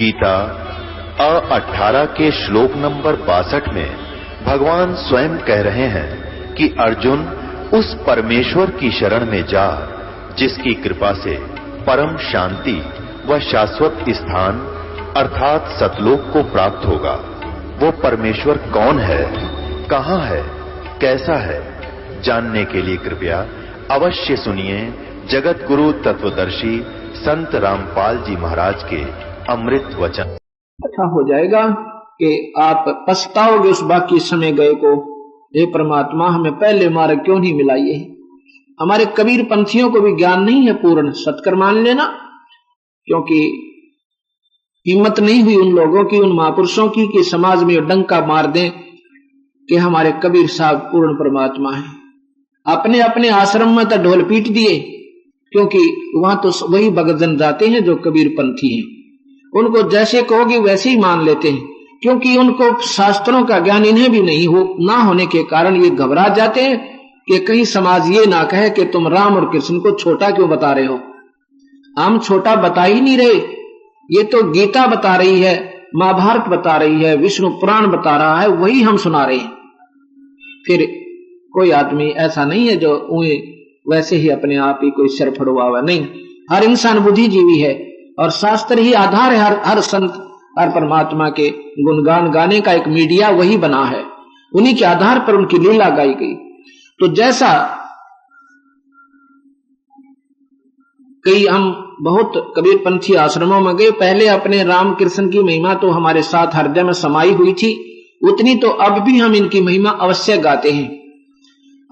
गीता 18 के श्लोक नंबर 62 में भगवान स्वयं कह रहे हैं कि अर्जुन उस परमेश्वर की शरण में जा जिसकी कृपा से परम शांति व शाश्वत स्थान अर्थात सतलोक को प्राप्त होगा। वो परमेश्वर कौन है, कहां है, कैसा है, जानने के लिए कृपया अवश्य सुनिए जगत गुरु तत्वदर्शी संत रामपाल जी महाराज के अमृत वचन। अच्छा हो जाएगा कि आप पछताओगे उस बाकी समय गए को। हे परमात्मा, हमें पहले मार्ग क्यों नहीं मिला। ये हमारे कबीर पंथियों को भी ज्ञान नहीं है पूर्ण, सत्कर मान लेना, क्योंकि हिम्मत नहीं हुई उन लोगों की, उन महापुरुषों की कि समाज में डंका मार दें कि हमारे कबीर साहब पूर्ण परमात्मा है। अपने अपने आश्रम में तो ढोल पीट दिए, क्योंकि वहां तो वही भगतजन जाते हैं जो कबीर पंथी हैं। उनको जैसे कहोगे वैसे ही मान लेते हैं, क्योंकि उनको शास्त्रों का ज्ञान इन्हें भी नहीं ना होने के कारण ये घबरा जाते हैं कि कहीं समाज ये ना कहे कि तुम राम और कृष्ण को छोटा क्यों बता रहे हो। हम छोटा बता ही नहीं रहे, ये तो गीता बता रही है, महाभारत बता रही है, विष्णु पुराण बता रहा है, वही हम सुना रहे हैं। फिर कोई आदमी ऐसा नहीं है जो वैसे ही अपने आप ही कोई सिर फड़वा हुआ, नहीं। हर इंसान बुद्धिजीवी है और शास्त्र ही आधार है। हर संत, हर परमात्मा के गुणगान गाने का एक मीडिया वही बना है, उन्हीं के आधार पर उनकी लीला गाई गई। तो जैसा कई हम बहुत कबीरपंथी आश्रमों में गए, पहले अपने राम कृष्ण की महिमा तो हमारे साथ हृदय में समाई हुई थी, उतनी तो अब भी हम इनकी महिमा अवश्य गाते हैं।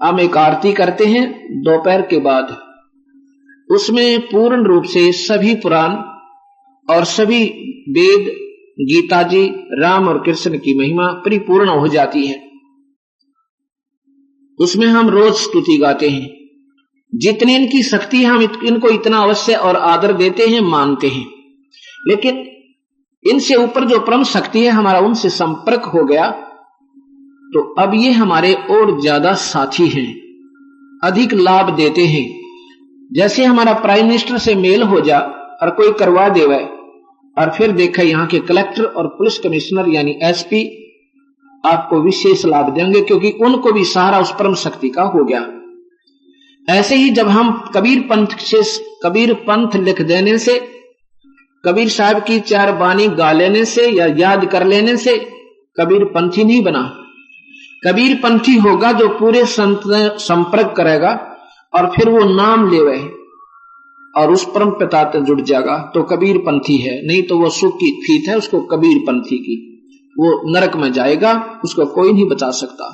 हम एक आरती करते हैं दोपहर के बाद, उसमें पूर्ण रूप से सभी पुराण और सभी वेद, गीता जी, राम और कृष्ण की महिमा परिपूर्ण हो जाती है। उसमें हम रोज स्तुति गाते हैं, जितनी इनकी शक्ति है हम इनको इतना अवश्य और आदर देते हैं, मानते हैं। लेकिन इनसे ऊपर जो परम शक्ति है, हमारा उनसे संपर्क हो गया तो अब ये हमारे और ज्यादा साथी हैं, अधिक लाभ देते हैं। जैसे हमारा प्राइम मिनिस्टर से मेल हो जा और कोई करवा देवे, और फिर देखा यहाँ के कलेक्टर और पुलिस कमिश्नर यानी एसपी आपको विशेष लाभ देंगे, क्योंकि उनको भी सहारा उस परम शक्ति का हो गया। ऐसे ही जब हम कबीर पंथ लिख देने से, कबीर साहब की 4 बानी गा लेने से या याद कर लेने से कबीर पंथी नहीं बना। कबीर पंथी होगा जो पूरे संत संपर्क करेगा और फिर वो नाम लेवे और उस परम पिता से जुड़ जाएगा तो कबीर पंथी है। नहीं तो वो सुख की फीत है उसको कबीर पंथी की, वो नरक में जाएगा, उसको कोई नहीं बचा सकता।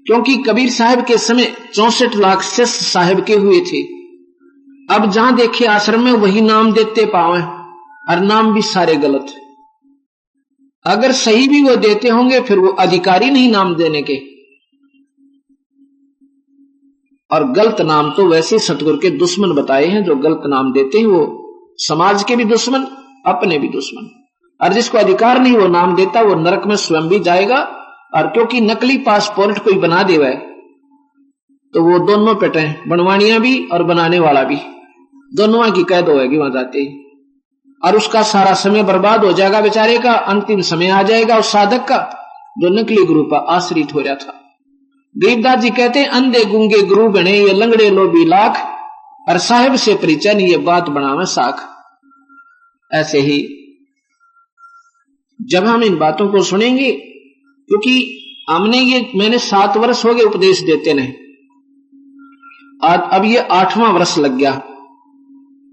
क्योंकि कबीर साहब के समय 64 लाख शिष्य साहब के हुए थे। अब जहां देखे आश्रम में वही नाम देते पावे, और नाम भी सारे गलत। अगर सही भी वो देते होंगे फिर वो अधिकारी नहीं नाम देने के। और गलत नाम तो वैसे सतगुरु के दुश्मन बताए हैं, जो गलत नाम देते हैं वो समाज के भी दुश्मन, अपने भी दुश्मन। और जिसको अधिकार नहीं वो नाम देता, वो नरक में स्वयं भी जाएगा। और क्योंकि नकली पासपोर्ट कोई बना देवा है तो वो दोनों पेटे, बनवानिया भी और बनाने वाला भी, दोनों की कैद होगी वहां जाते ही, और उसका सारा समय बर्बाद हो जाएगा बेचारे का। अंतिम समय आ जाएगा उस साधक का जो नकली गुरु पर आश्रित हो रहा था। गरीबदास जी कहते हैं, अंधे गुंगे गुरु गणे ये लंगड़े लोभी लाख, और साहिब से परिचय नहीं ये बात बनावे साख। ऐसे ही जब हम इन बातों को सुनेंगे, क्योंकि मैंने 7 वर्ष हो गए उपदेश देते नहीं, अब ये 8वां वर्ष लग गया।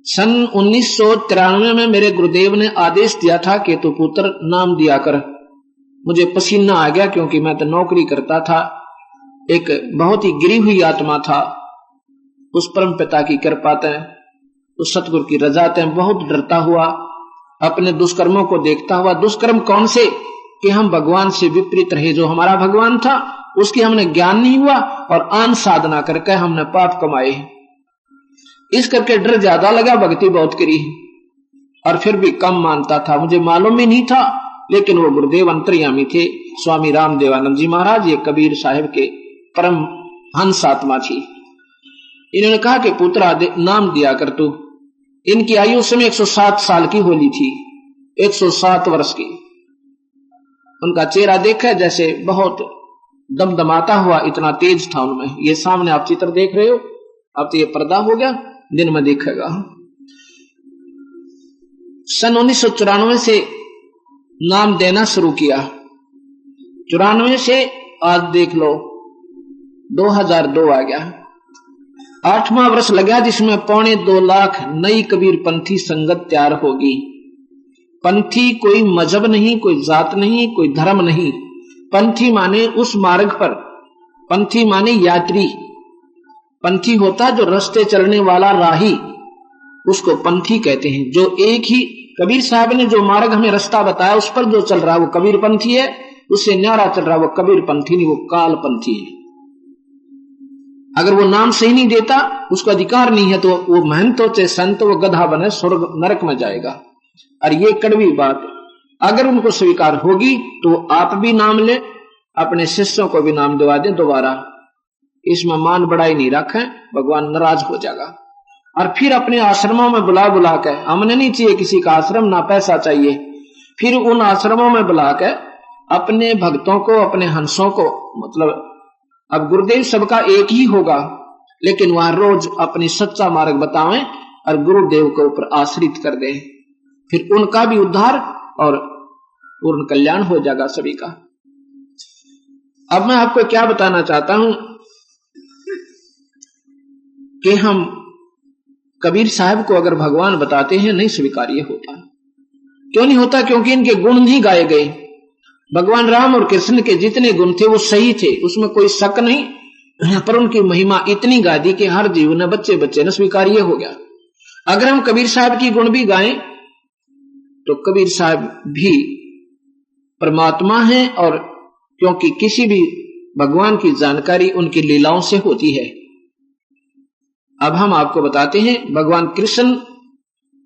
सन 1993 में मेरे गुरुदेव ने आदेश दिया था कि तू पुत्र नाम दिया कर। मुझे पसीना आ गया, क्योंकि मैं तो नौकरी करता था, एक बहुत ही गिरी हुई आत्मा था। उस परम पिता की कृपा से, उस सतगुरु की रजा से बहुत डरता हुआ, अपने दुष्कर्मों को देखता हुआ। दुष्कर्म कौन से कि हम भगवान से विपरीत रहे। जो हमारा भगवान था उसकी हमने ज्ञान नहीं हुआ, और आन साधना करके हमने पाप कमाए। इस करके डर ज्यादा लगा, भक्ति बहुत करी, और फिर भी कम मानता था। मुझे मालूम ही नहीं था, लेकिन वो गुरुदेव अंतर्यामी थे, स्वामी रामदेवानंद जी महाराज, ये कबीर साहिब के परम हंस आत्मा थी। इन्होंने कहा कि पुत्र नाम दिया कर तू। इनकी आयु उस समय 107 साल की होली थी। 107 वर्ष की। उनका चेहरा देखा जैसे बहुत दमदमाता हुआ, इतना तेज था उनमें। ये सामने आप चित्र देख रहे हो, अब तो ये पर्दा हो गया, दिन में दिखेगा। सन 1994 से नाम देना शुरू किया। 94 से आज देख लो 2002 आ गया। 8वां वर्ष लगा जिसमें 2.25 लाख नई कबीर पंथी संगत तैयार होगी। पंथी कोई मजहब नहीं, कोई जात नहीं, कोई धर्म नहीं। पंथी माने उस मार्ग पर, पंथी माने यात्री। पंथी होता जो रास्ते चलने वाला राही, उसको पंथी कहते हैं। जो एक ही कबीर साहब ने जो मार्ग हमें रास्ता बताया उस पर जो चल रहा है वो कबीर पंथी है, उससे न्यारा चल रहा है वो कबीर पंथी नहीं, वो काल पंथी है। अगर वो नाम सही नहीं देता, उसको अधिकार नहीं है, तो वो महंत हो चाहे संत, वो गधा बने स्वर्ग नरक में जाएगा। और ये कड़वी बात अगर उनको स्वीकार होगी तो आप भी नाम ले, अपने शिष्यों को भी नाम दिवा दे दोबारा। इसमें मान बढ़ाई नहीं रखें, भगवान नाराज हो जाएगा। और फिर अपने आश्रमों में बुला बुला के, हमने नहीं चाहिए किसी का आश्रम, ना पैसा चाहिए, फिर उन आश्रमों में बुला के अपने भक्तों को, अपने हंसों को, मतलब अब गुरुदेव सबका एक ही होगा, लेकिन वहां रोज अपनी सच्चा मार्ग बतावें और गुरुदेव के ऊपर आश्रित कर दें, फिर उनका भी उद्धार और पूर्ण कल्याण हो जाएगा सभी का। अब मैं आपको क्या बताना चाहता हूं कि हम कबीर साहब को अगर भगवान बताते हैं नहीं स्वीकार्य होता। क्यों नहीं होता? क्योंकि इनके गुण नहीं गाए गए। भगवान राम और कृष्ण के जितने गुण थे वो सही थे, उसमें कोई शक नहीं, पर उनकी महिमा इतनी गा दी कि हर जीव ने बच्चे बच्चे ने स्वीकार्य हो गया। अगर हम कबीर साहब की गुण भी गाएं तो कबीर साहब भी परमात्मा हैं, और क्योंकि किसी भी भगवान की जानकारी उनकी लीलाओं से होती है। अब हम आपको बताते हैं, भगवान कृष्ण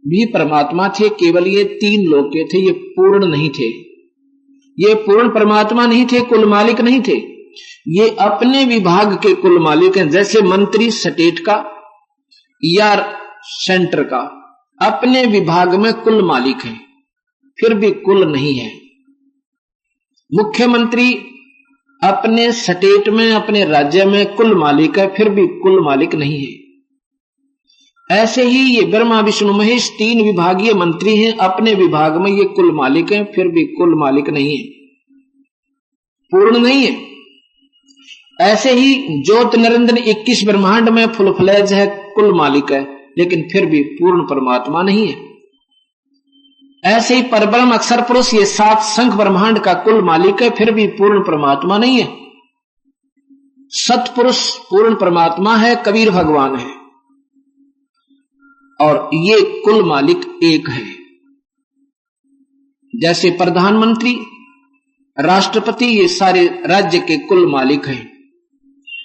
भी परमात्मा थे, केवल ये 3 लोक के थे, ये पूर्ण नहीं थे, ये पूर्ण परमात्मा नहीं थे, कुल मालिक नहीं थे, ये अपने विभाग के कुल मालिक हैं। जैसे मंत्री स्टेट का या सेंटर का अपने विभाग में कुल मालिक है, फिर भी कुल नहीं है। मुख्यमंत्री अपने स्टेट में, अपने राज्य में कुल मालिक है, फिर भी कुल मालिक नहीं है। ऐसे ही ये ब्रह्मा विष्णु महेश 3 विभागीय मंत्री हैं, अपने विभाग में ये कुल मालिक हैं, फिर भी कुल मालिक नहीं है, पूर्ण नहीं है। ऐसे ही ज्योत निरंजन 21 ब्रह्मांड में फुल फ्लैज है, कुल मालिक है, लेकिन फिर भी पूर्ण परमात्मा नहीं है। ऐसे ही परब्रह्म अक्षर पुरुष ये 7 संख ब्रह्मांड का कुल मालिक है, फिर भी पूर्ण परमात्मा नहीं है। सतपुरुष पूर्ण परमात्मा है, कबीर भगवान है, और ये कुल मालिक एक है। जैसे प्रधानमंत्री, राष्ट्रपति, ये सारे राज्य के कुल मालिक हैं।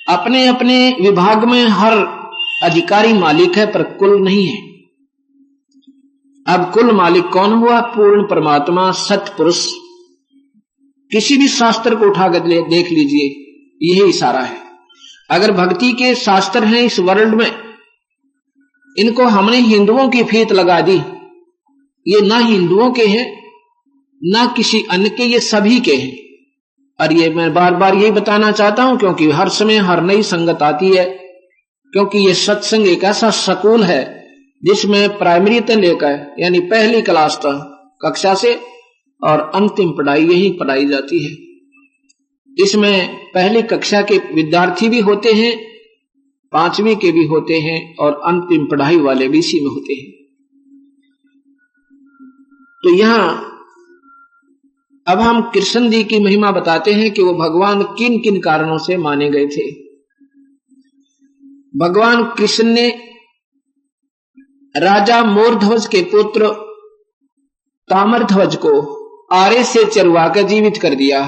अपने अपने विभाग में हर अधिकारी मालिक है, पर कुल नहीं है। अब कुल मालिक कौन हुआ? पूर्ण परमात्मा, सतपुरुष। किसी भी शास्त्र को उठाकर देख लीजिए, यही इशारा है। अगर भक्ति के शास्त्र हैं इस वर्ल्ड में, इनको हमने हिंदुओं की फीत लगा दी, ये ना हिंदुओं के हैं ना किसी अन्य के, ये सभी के हैं। और ये मैं बार बार यही बताना चाहता हूं, क्योंकि हर समय हर नई संगत आती है, क्योंकि ये सत्संग एक ऐसा स्कूल है जिसमें प्राइमरी से लेकर यानी पहली क्लास तक कक्षा से और अंतिम पढ़ाई यही पढ़ाई जाती है। इसमें पहली कक्षा के विद्यार्थी भी होते हैं, 5वीं के भी होते हैं, और अंतिम पढ़ाई वाले भी इसी में होते हैं। तो यहां अब हम कृष्ण जी की महिमा बताते हैं कि वो भगवान किन किन कारणों से माने गए थे। भगवान कृष्ण ने राजा मोरध्वज के पुत्र ताम्रध्वज को आरे से चरवा कर जीवित कर दिया।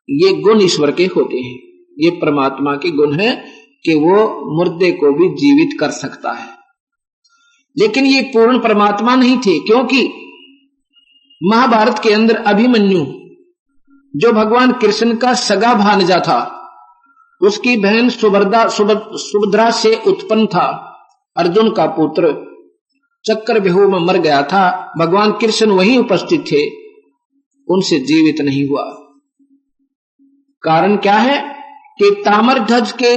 ये गुण ईश्वर के होते हैं, ये परमात्मा के गुण है कि वो मुर्दे को भी जीवित कर सकता है। लेकिन ये पूर्ण परमात्मा नहीं थे, क्योंकि महाभारत के अंदर अभिमन्यु जो भगवान कृष्ण का सगा भांजा था, उसकी बहन सुभद्रा से उत्पन्न था, अर्जुन का पुत्र। चक्कर बेहू में मर गया था, भगवान कृष्ण वहीं उपस्थित थे, उनसे जीवित नहीं हुआ। कारण क्या है कि ताम्रध्वज के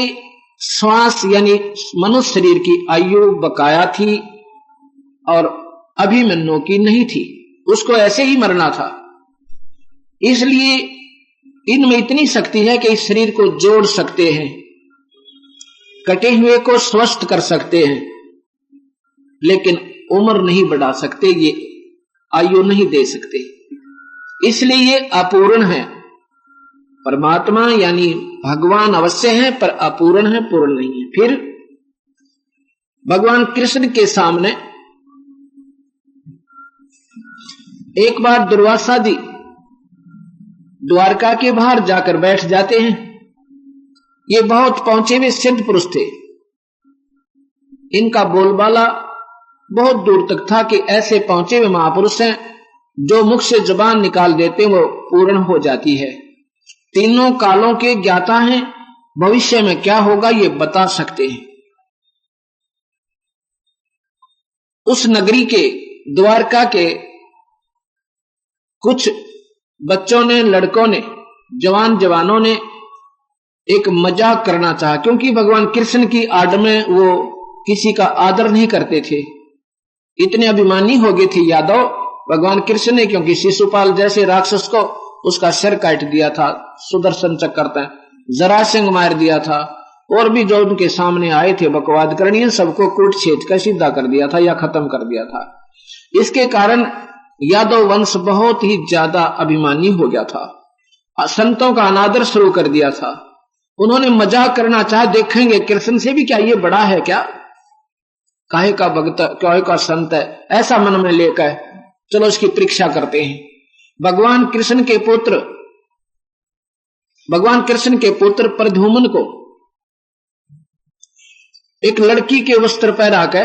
श्वास यानी मनुष्य शरीर की आयु बकाया थी और अभिमन्यु की नहीं थी, उसको ऐसे ही मरना था। इसलिए इनमें इतनी शक्ति है कि इस शरीर को जोड़ सकते हैं, कटे हुए को स्वस्थ कर सकते हैं, लेकिन उम्र नहीं बढ़ा सकते, ये आयु नहीं दे सकते। इसलिए ये अपूर्ण है। परमात्मा यानी भगवान अवश्य है पर अपूर्ण है, पूर्ण नहीं है। फिर भगवान कृष्ण के सामने एक बार दुर्वासा जी द्वारका के बाहर जाकर बैठ जाते हैं। ये बहुत पहुंचे हुए सिद्ध पुरुष थे, इनका बोलबाला बहुत दूर तक था कि ऐसे पहुंचे हुए महापुरुष हैं जो मुख से जुबान निकाल देते वो पूर्ण हो जाती है। तीनों कालों के ज्ञाता हैं, भविष्य में क्या होगा ये बता सकते हैं। उस नगरी के द्वारका के कुछ बच्चों ने, लड़कों ने, जवानों ने एक मजाक करना चाहा, क्योंकि भगवान कृष्ण की आड़ में वो किसी का आदर नहीं करते थे। इतने अभिमानी हो गए थे यादव भगवान कृष्ण ने, क्योंकि शिशुपाल जैसे राक्षस को उसका सिर काट दिया था, सुदर्शन चक्र जरासंध मार दिया था, और भी जो उनके सामने आए थे बकवाद करनी, सबको कूट छेद कर सीधा कर दिया था या खत्म कर दिया था। इसके कारण यादव वंश बहुत ही ज्यादा अभिमानी हो गया था, संतों का अनादर शुरू कर दिया था। उन्होंने मजाक करना चाहा, देखेंगे कृष्ण से भी क्या ये बड़ा है क्या, काहे का भक्त, काहे का संत है, ऐसा मन में लेकर चलो इसकी परीक्षा करते हैं। भगवान कृष्ण के पुत्र प्रद्युम्न को एक लड़की के वस्त्र पहरा कर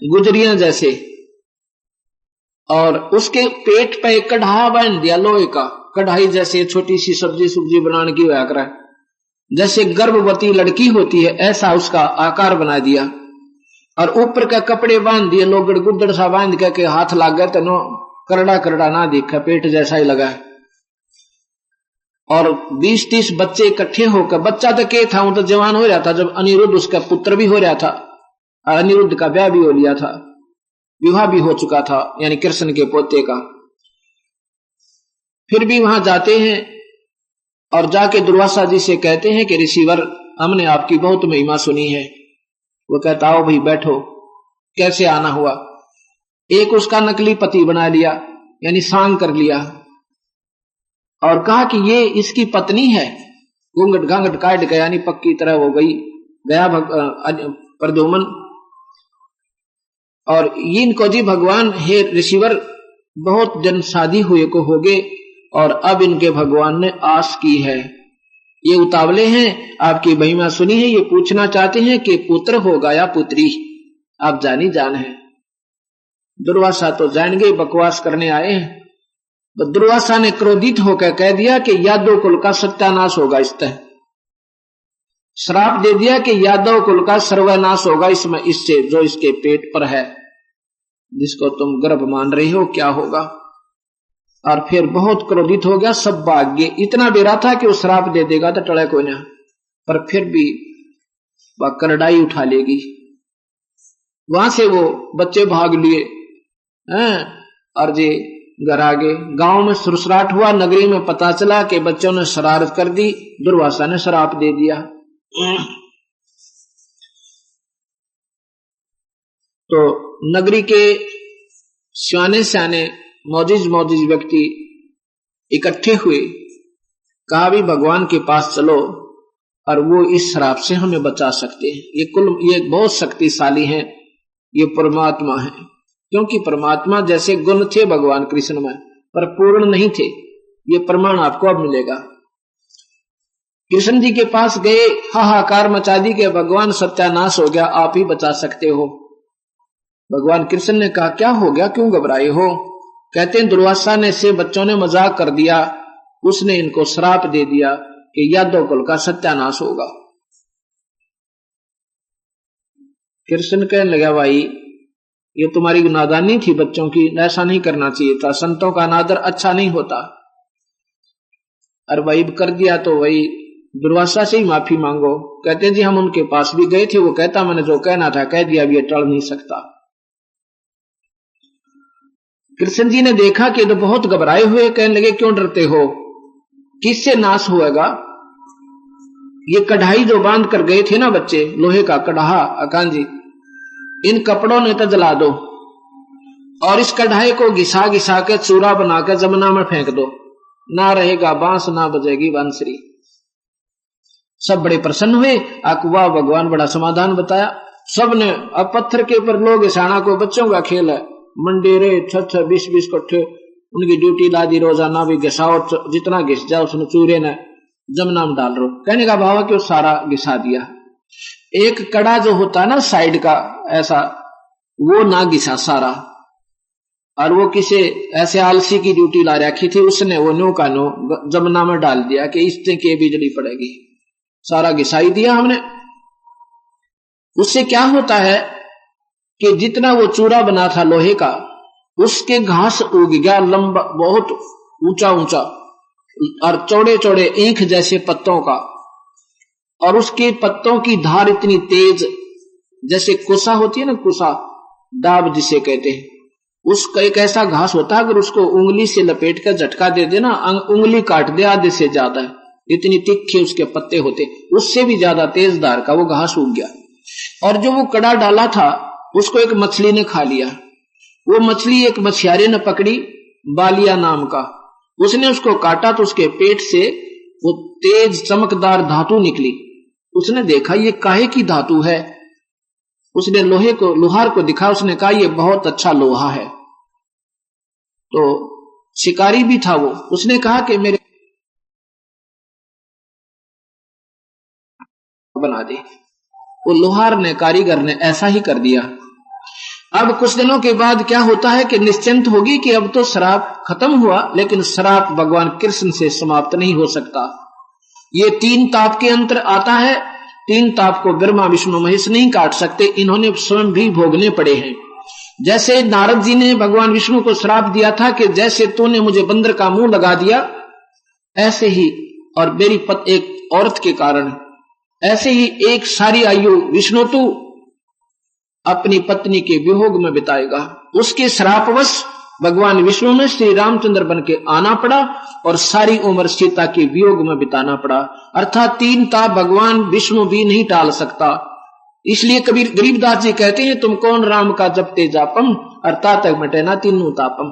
गुजरियां जैसे, और उसके पेट पे एक कढ़ा बांध दिया लोहे का, कढ़ाई जैसे छोटी सी सब्जी बनाने की होया करे, जैसे गर्भवती लड़की होती है ऐसा उसका आकार बना दिया, और ऊपर का कपड़े बांध दिए, लोग गुद्दड़ सा बांध के हाथ लाग गए तो करड़ा ना दिखा, पेट जैसा ही लगा है। और 20-30 बच्चे इकट्ठे होकर, बच्चा तो क्या था, वो तो जवान हो रहा था जब अनिरुद्ध उसका पुत्र भी हो रहा था, और अनिरुद्ध का ब्याह भी हो लिया था, विवाह भी हो चुका था, यानी कृष्ण के पोते का। फिर भी वहां जाते हैं और जाके दुर्वासा जी से कहते हैं कि ऋषिवर, हमने आपकी बहुत महिमा सुनी है। वो कहता आओ भाई बैठो, कैसे आना हुआ। एक उसका नकली पति बना लिया, यानी सांग कर लिया, और कहा कि ये इसकी पत्नी है, घूंघट घांघट काट गया, यानी पक्की तरह हो गई गया प्रद्युम्न। और इनको जी भगवान हे ऋषिवर बहुत दिन शादी हुए को हो गए, और अब इनके भगवान ने आस की है, ये उतावले हैं, आपकी महिमा सुनी है, ये पूछना चाहते हैं कि पुत्र होगा या पुत्री, आप जानी जान है। दुर्वासा तो जान गए बकवास करने आए हैं। तो दुर्वासा ने क्रोधित होकर कह दिया कि यादव कुल का सत्यानाश होगा, इस तरह श्राप दे दिया कि यादव कुल का सर्वनाश होगा इसमें, इससे जो इसके पेट पर है, जिसको तुम गर्भ मान रही हो, क्या होगा। और फिर बहुत क्रोधित हो गया, सब भाग गए। इतना डरा था कि वो श्राप दे देगा तो टले कोई ना, पर फिर भी वह करड़ाई उठा लेगी। वहां से वो बच्चे भाग लिए और जे घर आ गए। गांव में सुरसराट हुआ, नगरी में पता चला कि बच्चों ने शरारत कर दी, दुर्वासा ने श्राप दे दिया। तो नगरी के सियाने सियाने मौजिज व्यक्ति इकट्ठे हुए, कहा भी भगवान के पास चलो और वो इस श्राप से हमें बचा सकते हैं। ये बहुत शक्तिशाली है, ये परमात्मा है, क्योंकि परमात्मा जैसे गुण थे भगवान कृष्ण में पर पूर्ण नहीं थे, ये प्रमाण आपको अब मिलेगा। कृष्ण जी के पास गए, हाहाकार मचा दी कि भगवान सत्यानाश हो गया, आप ही बचा सकते हो। भगवान कृष्ण ने कहा क्या हो गया, क्यों घबराए हो। कहते हैं दुर्वासा ने से बच्चों ने मजाक कर दिया, उसने इनको श्राप दे दिया कि यादव कुल का सत्यानाश होगा। कृष्ण कहने लगा भाई ये तुम्हारी नादानी थी बच्चों की, ऐसा नहीं करना चाहिए था, संतों का अनादर अच्छा नहीं होता। और वही कर दिया तो वही दुर्वासा से ही माफी मांगो। कहते जी हम उनके पास भी गए थे, वो कहता मैंने जो कहना था कह दिया, अब ये टल नहीं सकता। कृष्ण जी ने देखा कि तो बहुत घबराए हुए, कहने लगे क्यों डरते हो, किससे नाश होएगा? ये कढ़ाई जो बांध कर गए थे ना बच्चे, लोहे का कढ़ा, अकान जी इन कपड़ों ने तो जला दो और इस कढ़ाई को घिसा घिसा के चूरा बनाकर जमुना में फेंक दो, ना रहेगा बांस ना बजेगी बांसुरी। सब बड़े प्रसन्न हुए। अकवा भगवान बड़ा समाधान बताया। सब ने, अब पत्थर के ऊपर लोग घिसाना को बच्चों का खेल है, मंडेरे 6-6 20-20 कट्ठे उनकी ड्यूटी ला दी, रोजाना भी घिसाओ, जितना घिस जाओ उसने चूरे ने जमुना में डाल रो। कहने का भाव कि वो सारा घिसा दिया। एक कड़ा जो होता है ना साइड का ऐसा, वो ना घिसा सारा, और वो किसी ऐसे आलसी की ड्यूटी ला रखी थी, उसने वो नो का नो जमुना में डाल दिया कि इससे के बिजली पड़ेगी, सारा घिसाई दिया हमने। उससे क्या होता है कि जितना वो चूरा बना था लोहे का, उसके घास उग गया लंबा, बहुत ऊंचा ऊंचा और चौड़े चौड़े ईंख जैसे पत्तों का, और उसके पत्तों की धार इतनी तेज, जैसे कुसा होती है ना, कुसा डाब जिसे कहते हैं, उसका एक ऐसा घास होता है, अगर उसको उंगली से लपेट कर झटका दे देना, उंगली काट दे आधे से ज्यादा, इतनी तिखे उसके पत्ते होते, उससे भी ज्यादा तेज धार का वो घास उग गया। और जो वो कड़ा डाला था उसको एक मछली ने खा लिया। वो मछली एक मछियारे ने पकड़ी, बालिया नाम का, उसने उसको काटा तो उसके पेट से वो तेज चमकदार धातु निकली। उसने देखा ये काहे की धातु है, उसने लोहे को, लोहार को दिखा, उसने कहा ये बहुत अच्छा लोहा है। तो शिकारी भी था वो, उसने कहा कि मेरे बना दे। वो लोहार ने, कारीगर ने ऐसा ही कर दिया। अब कुछ दिनों के बाद क्या होता है कि निश्चिंत होगी कि अब तो श्राप खत्म हुआ, लेकिन श्राप भगवान कृष्ण से समाप्त नहीं हो सकता। ये 3 ताप के अंतर आता है। 3 ताप को ब्रह्मा विष्णु महेश नहीं काट सकते, इन्होंने स्वयं भी भोगने पड़े हैं। जैसे नारद जी ने भगवान विष्णु को श्राप दिया था कि जैसे तूने मुझे बंदर का मुंह लगा दिया, ऐसे ही, और मेरी एक औरत के कारण, ऐसे ही एक सारी आयु विष्णु तू अपनी पत्नी के वियोग में बिताएगा। उसके श्रापवश भगवान विष्णु में श्री रामचंद्र बन के आना पड़ा और सारी उम्र सीता के वियोग में बिताना पड़ा। अर्थात 3 ताप भगवान विष्णु भी नहीं टाल सकता। इसलिए कबीर गरीबदास जी कहते हैं, तुम कौन राम का जपते जापम, अर्थात मटे ना 3 तापम।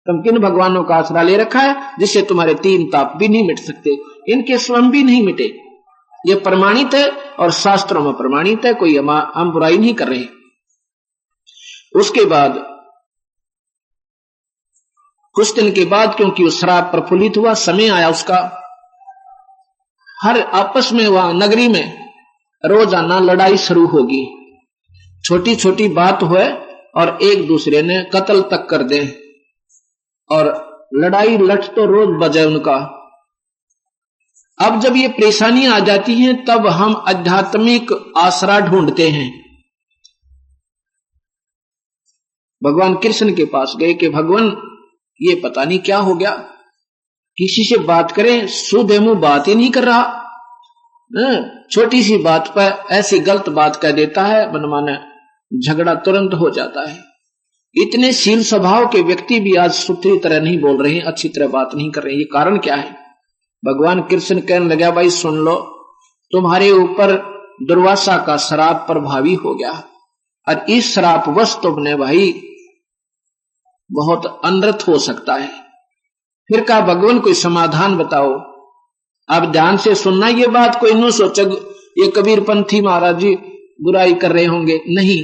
तुम किन भगवानों का आसरा ले रखा है जिससे तुम्हारे 3 ताप भी नहीं मिट सकते, इनके स्वयं भी नहीं मिटे। ये प्रमाणित है और शास्त्रों में प्रमाणित है, कोई हम बुराई नहीं कर रहे। उसके बाद कुछ दिन के बाद, क्योंकि वो श्राप प्रफुल्लित हुआ, समय आया उसका, हर आपस में वहां नगरी में रोजाना लड़ाई शुरू होगी। छोटी छोटी बात हो और एक दूसरे ने कत्ल तक कर दे, और लड़ाई लठ तो रोज बजे उनका। अब जब ये परेशानियां आ जाती हैं, तब हम आध्यात्मिक आसरा ढूंढते हैं। भगवान कृष्ण के पास गए कि भगवान ये पता नहीं क्या हो गया, किसी से बात करें सुध मुंह बात ही नहीं कर रहा, छोटी सी बात पर ऐसी गलत बात कह देता है, मनमाना झगड़ा तुरंत हो जाता है। इतने शील स्वभाव के व्यक्ति भी आज सुथरी तरह नहीं बोल रहे हैं, अच्छी तरह बात नहीं कर रहे हैं। ये कारण क्या है? भगवान कृष्ण कहने लगा, भाई सुन लो, तुम्हारे ऊपर दुर्वासा का श्राप प्रभावी हो गया, और इस श्रापवश तुमने भाई बहुत अनर्थ हो सकता है। फिर कहा, भगवान कोई समाधान बताओ। अब ध्यान से सुनना ये बात, कोई न सोचे ये कबीर पंथी महाराज जी बुराई कर रहे होंगे, नहीं,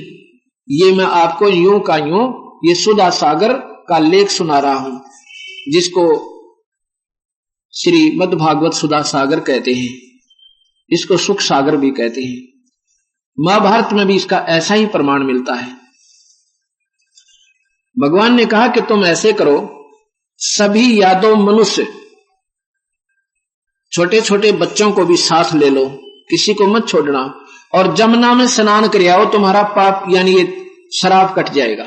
ये मैं आपको यूं का यूं ये सुधा सागर का लेख सुना रहा हूं, जिसको श्री मद् भागवत सुधा सागर कहते हैं, इसको सुख सागर भी कहते हैं। महाभारत में भी इसका ऐसा ही प्रमाण मिलता है। भगवान ने कहा कि तुम ऐसे करो, सभी यादव मनुष्य, छोटे छोटे बच्चों को भी साथ ले लो, किसी को मत छोड़ना, और जमुना में स्नान कर आओ, तुम्हारा पाप यानी ये शराब कट जाएगा।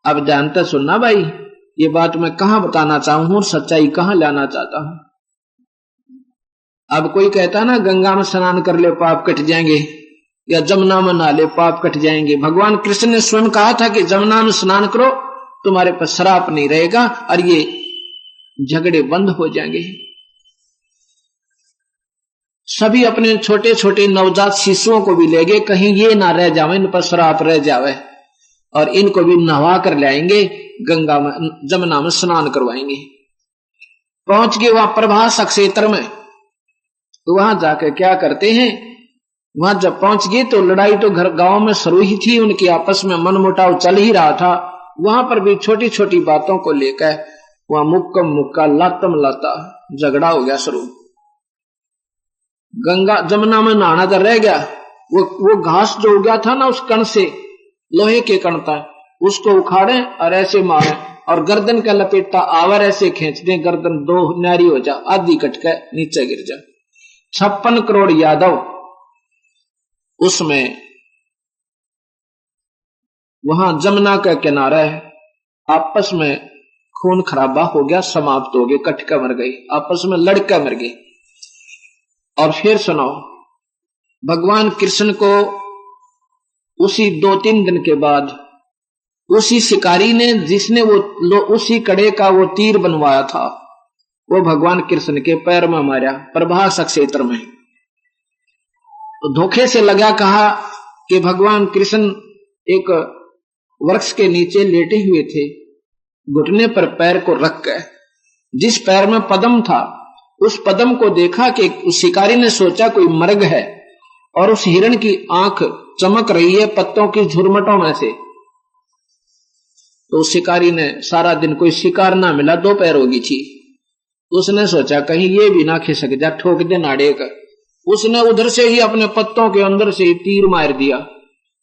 अब जानते सुनना भाई, ये बात मैं कहां बताना चाहूं और सच्चाई कहां लाना चाहता हूं। अब कोई कहता ना गंगा में स्नान कर ले पाप कट जाएंगे, या जमुना में नहा ले पाप कट जाएंगे। भगवान कृष्ण ने स्वयं कहा था कि जमुना में स्नान करो, तुम्हारे पर श्राप नहीं रहेगा और ये झगड़े बंद हो जाएंगे। सभी अपने छोटे छोटे नवजात शिशुओं को भी ले गए, कहीं ये ना रह जावे, इन पर श्राप रह जावे, और इनको भी नहवा कर लाएंगे, गंगा में जमुना में स्नान करवाएंगे। पहुंच गए वहां प्रभास क्षेत्र में, तो वहां जाकर क्या करते हैं, वहां जब पहुंच गए तो लड़ाई तो घर गांव में शुरू ही थी, उनकी आपस में मनमुटाव चल ही रहा था। वहां पर भी छोटी छोटी बातों को लेकर वहां मुक्का मुक्का लातम लाता झगड़ा हो गया शुरू। गंगा जमुना में नहाना तो रह गया, वो घास जो उगा था ना उस कण से, लोहे के कण था, उसको उखाड़े और ऐसे मारे और गर्दन का लपेटता आवर ऐसे खींच दे, गर्दन दो न्यारी हो जा, आधी कट के नीचे गिर जा। 56 करोड़ यादव उसमें वहां जमुना का किनारा है, आपस में खून खराबा हो गया, समाप्त हो गए, कटका मर गई, आपस में लड़का मर गए। और फिर सुनो, भगवान कृष्ण को उसी 2-3 दिन के बाद उसी शिकारी ने, जिसने वो उसी कड़े का वो तीर बनवाया था, वो भगवान कृष्ण के पैर में मारा प्रभास क्षेत्र में। तो धोखे से लगा, कहा कि भगवान कृष्ण एक वृक्ष के नीचे लेटे हुए थे, घुटने पर पैर को रख कर, जिस पैर में पद्म था उस पद्म को देखा कि उस शिकारी ने सोचा कोई मृग है, और उस हिरण की आंख चमक रही है पत्तों की झुरमटों में से। तो उस शिकारी ने सारा दिन कोई शिकार ना मिला, 2 पैर होगी थी, उसने सोचा कहीं ये भी ना खिसक जा, ठोक दे नाड़े का। उसने उधर से ही अपने पत्तों के अंदर से तीर मार दिया,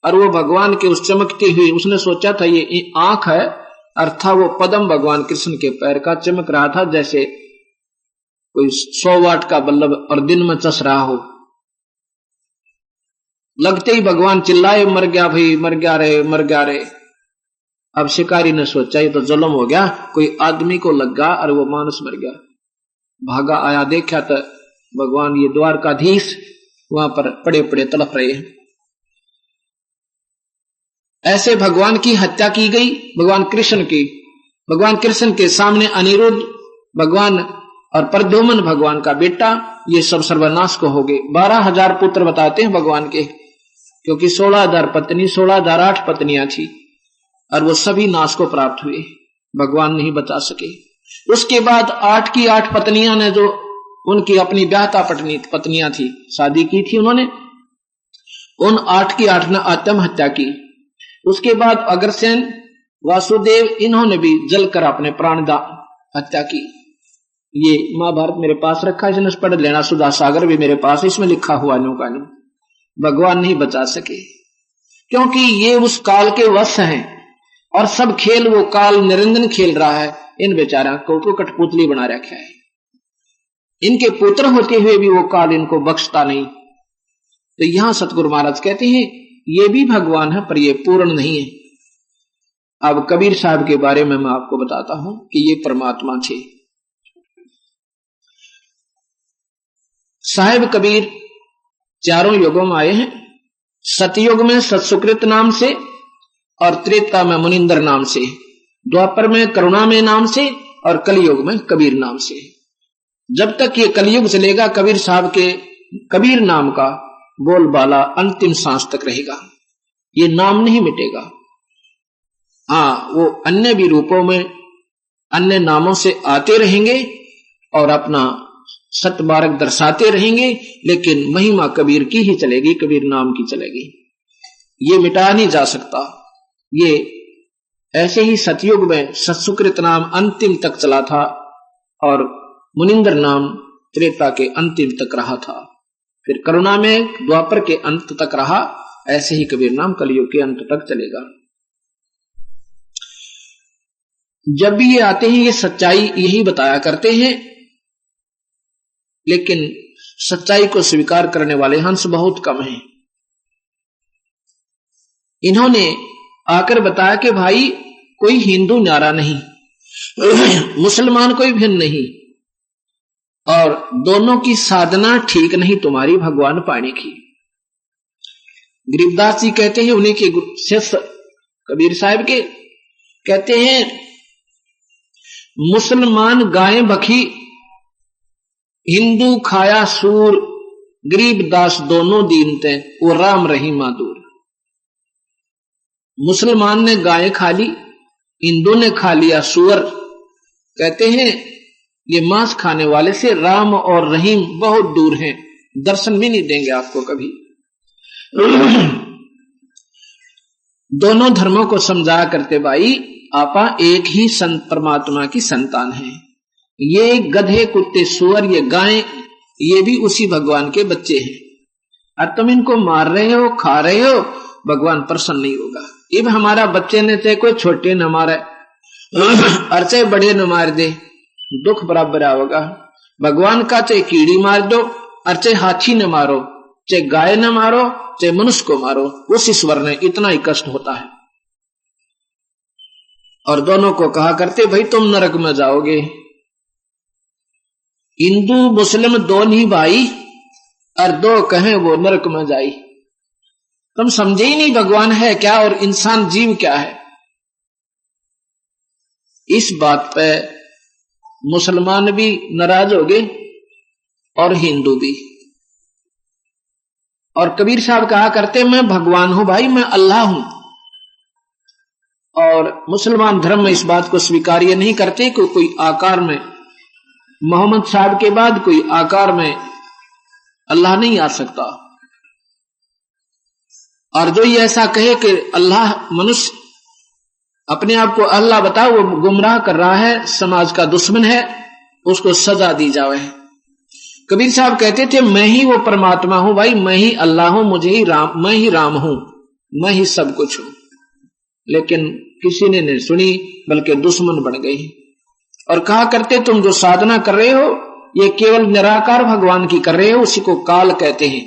और वो भगवान के उस चमकती हुई, उसने सोचा था ये आंख है, अर्थात वो पद्म भगवान कृष्ण के पैर का चमक रहा था, जैसे कोई 100 वाट का बल्ब और दिन में चस रहा हो। लगते ही भगवान चिल्लाए, मर गया भाई, मर गया रे, मर गया रे। अब शिकारी ने सोचा ये तो जुल्म हो गया, कोई आदमी को लग गया और वो मानस मर गया। भागा आया, देखा तो भगवान ये द्वारकाधीश वहां पर पड़े पड़े तड़प रहे हैं। ऐसे भगवान की हत्या की गई, भगवान कृष्ण की। भगवान कृष्ण के सामने अनिरुद्ध भगवान और प्रद्युम्न भगवान का बेटा, ये सब सर्वनाश को हो गए। 12,000 पुत्र बताते हैं भगवान के, क्योंकि 16,000 पत्नी, 16,008 पत्नियां थी, और वो सभी नाश को प्राप्त हुए, भगवान नहीं बचा सके। उसके बाद 8 की 8 पत्नियां ने, जो उनकी अपनी ब्याहता पत्नियां थी, शादी की थी उन्होंने, उन 8 की 8 ने आत्महत्या की। उसके बाद अग्रसेन, वासुदेव, इन्होंने भी जलकर अपने प्राणदान हत्या की। ये महाभारत मेरे पास रखा है, इसने पढ़ लेना, सुधा सागर भी मेरे पास, इसमें लिखा हुआ नो का नो। भगवान नहीं बचा सके, क्योंकि ये उस काल के वश हैं, और सब खेल वो काल निरंजन खेल रहा है। इन बेचारा को कठपुतली बना रखा है, इनके पुत्र होते हुए भी वो काल इनको बख्शता नहीं। तो यहां सतगुरु महाराज कहते हैं ये भी भगवान है, पर ये पूर्ण नहीं है। अब कबीर साहब के बारे में मैं आपको बताता हूं कि ये परमात्मा थे। साहिब कबीर 4 युगों में आए हैं, सतयुग में सत्सुकृत नाम से, और त्रेता में मुनिंदर नाम से, द्वापर में करुणा में नाम से, और कलयुग में कबीर नाम से। जब तक ये कलयुग चलेगा, कबीर साहब के कबीर नाम का बोलबाला अंतिम सांस तक रहेगा, ये नाम नहीं मिटेगा। हाँ, वो अन्य भी रूपों में अन्य नामों से आते रहेंगे और अपना सतबारक दर्शाते रहेंगे, लेकिन महिमा कबीर की ही चलेगी, कबीर नाम की चलेगी, ये मिटाया नहीं जा सकता। ये ऐसे ही सतयुग में सत्सुकृत नाम अंतिम तक चला था, और मुनिंदर नाम त्रेता के अंतिम तक रहा था, फिर करुणा में द्वापर के अंत तक रहा। ऐसे ही कबीर नाम कलयुग के अंत तक चलेगा। जब भी ये आते हैं, ये सच्चाई यही बताया करते हैं, लेकिन सच्चाई को स्वीकार करने वाले हंस बहुत कम हैं। इन्होंने आकर बताया कि भाई कोई हिंदू न्यारा नहीं, मुसलमान कोई भिन्न नहीं, और दोनों की साधना ठीक नहीं तुम्हारी भगवान पाने की। गरीबदास जी कहते हैं, उन्हीं के शिष्य कबीर साहब के, कहते हैं मुसलमान गाय बखी, हिंदू खाया सूर, गरीबदास दोनों दीन थे, वो राम रही मादूर। मुसलमान ने गाय खा ली, हिंदू ने खा लिया सूअर। कहते हैं ये मांस खाने वाले से राम और रहीम बहुत दूर हैं, दर्शन भी नहीं देंगे आपको कभी। दोनों धर्मों को समझा करते भाई आपा एक ही संत परमात्मा की संतान है। ये गधे कुत्ते सूअर ये गाय ये भी उसी भगवान के बच्चे हैं, और तुम इनको मार रहे हो खा रहे हो, भगवान प्रसन्न नहीं होगा। इब हमारा बच्चे ने चाहे कोई छोटे न मारे और चाहे बड़े न मार दे, दुख बराबर होगा। भगवान का चाहे कीड़ी मार दो और चाहे हाथी न मारो, चाहे गाय न मारो, चाहे मनुष्य को मारो, उस ईश्वर ने इतना ही कष्ट होता है। और दोनों को कहा करते भाई तुम नरक में जाओगे। हिंदू मुस्लिम दो नहीं भाई, और दो कहें वो नरक में जाई। तुम समझे ही नहीं भगवान है क्या और इंसान जीव क्या है। इस बात पे मुसलमान भी नाराज हो गए और हिंदू भी। और कबीर साहब कहा करते मैं भगवान हूं भाई, मैं अल्लाह हूं। और मुसलमान धर्म में इस बात को स्वीकार्य नहीं करते कि कोई आकार में, मोहम्मद साहब के बाद कोई आकार में अल्लाह नहीं आ सकता। और जो ये ऐसा कहे कि अल्लाह मनुष्य अपने आप को अल्लाह बताओ, वो गुमराह कर रहा है, समाज का दुश्मन है, उसको सजा दी जावे। कबीर साहब कहते थे मैं ही वो परमात्मा हूं भाई, मैं ही अल्लाह हूं, मुझे ही राम, मैं ही राम हूं, मैं ही सब कुछ हूं। लेकिन किसी ने नहीं सुनी, बल्कि दुश्मन बन गई। और कहा करते तुम जो साधना कर रहे हो ये केवल निराकार भगवान की कर रहे हो, उसी को काल कहते हैं।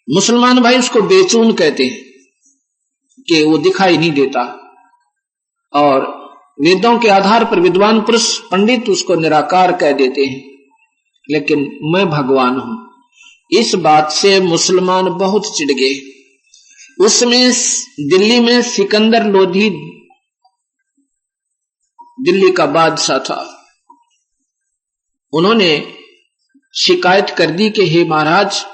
मुसलमान भाई उसको बेचून कहते हैं कि वो दिखाई नहीं देता। और वेदों के आधार पर विद्वान पुरुष पंडित उसको निराकार कह देते हैं। लेकिन मैं भगवान हूं, इस बात से मुसलमान बहुत चिढ़ गए। उसमें दिल्ली में सिकंदर लोधी दिल्ली का बादशाह था, उन्होंने शिकायत कर दी कि हे महाराज,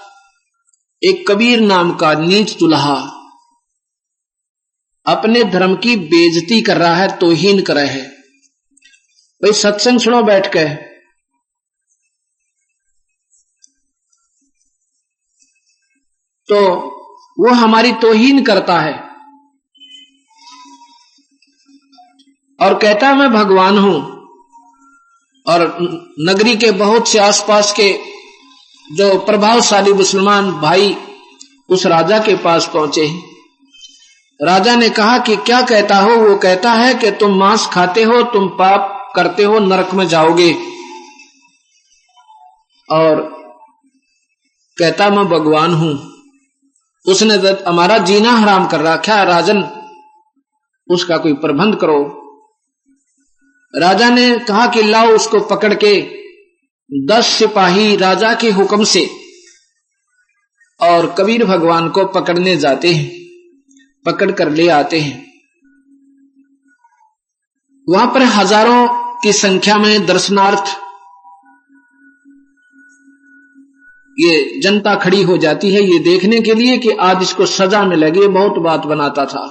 एक कबीर नाम का नीच दुल्हा अपने धर्म की बेइज्जती कर रहा है, तौहीन कर रहा है। भाई सत्संग सुनो बैठ के। तो वो हमारी तौहीन करता है और कहता मैं भगवान हूं। और नगरी के बहुत से आसपास के जो प्रभावशाली मुसलमान भाई उस राजा के पास पहुंचे। राजा ने कहा कि क्या कहता हो? वो कहता है कि तुम मांस खाते हो, तुम पाप करते हो, नरक में जाओगे। और कहता मैं भगवान हूं। उसने हमारा जीना हराम कर रखा, राजन उसका कोई प्रबंध करो। राजा ने कहा कि लाओ उसको पकड़ के। 10 सिपाही राजा के हुक्म से और कबीर भगवान को पकड़ने जाते हैं, पकड़ कर ले आते हैं। वहां पर हजारों की संख्या में दर्शनार्थ ये जनता खड़ी हो जाती है ये देखने के लिए कि आज इसको सजा मिलेगी। बहुत बात बनाता था।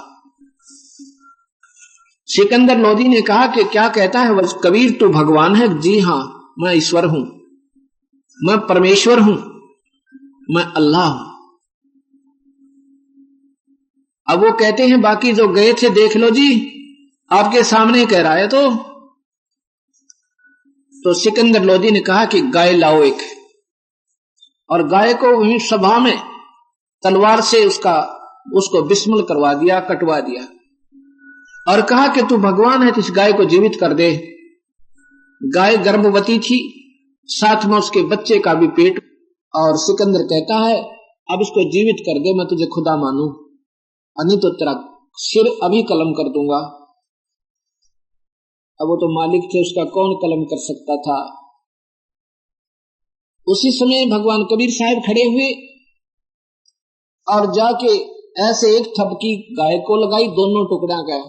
सिकंदर लोधी ने कहा कि क्या कहता है कबीर, तू भगवान है? जी हां, मैं ईश्वर हूं, मैं परमेश्वर हूं, मैं अल्लाह हूं। अब वो कहते हैं बाकी जो गए थे देख लो जी, आपके सामने कह रहा है। तो सिकंदर लोधी ने कहा कि गाय लाओ एक, और गाय को वहीं सभा में तलवार से उसको बिस्मिल करवा दिया, कटवा दिया, और कहा कि तू भगवान है तो इस गाय को जीवित कर दे। गाय गर्भवती थी, साथ में उसके बच्चे का भी पेट। और सिकंदर कहता है अब इसको जीवित कर दे, मैं तुझे खुदा मानूं, नहीं तो तेरा सिर अभी कलम कर दूंगा। अब वो तो मालिक थे, उसका कौन कलम कर सकता था। उसी समय भगवान कबीर साहब खड़े हुए और जाके ऐसे एक थपकी गाय को लगाई, दोनों टुकड़ा का,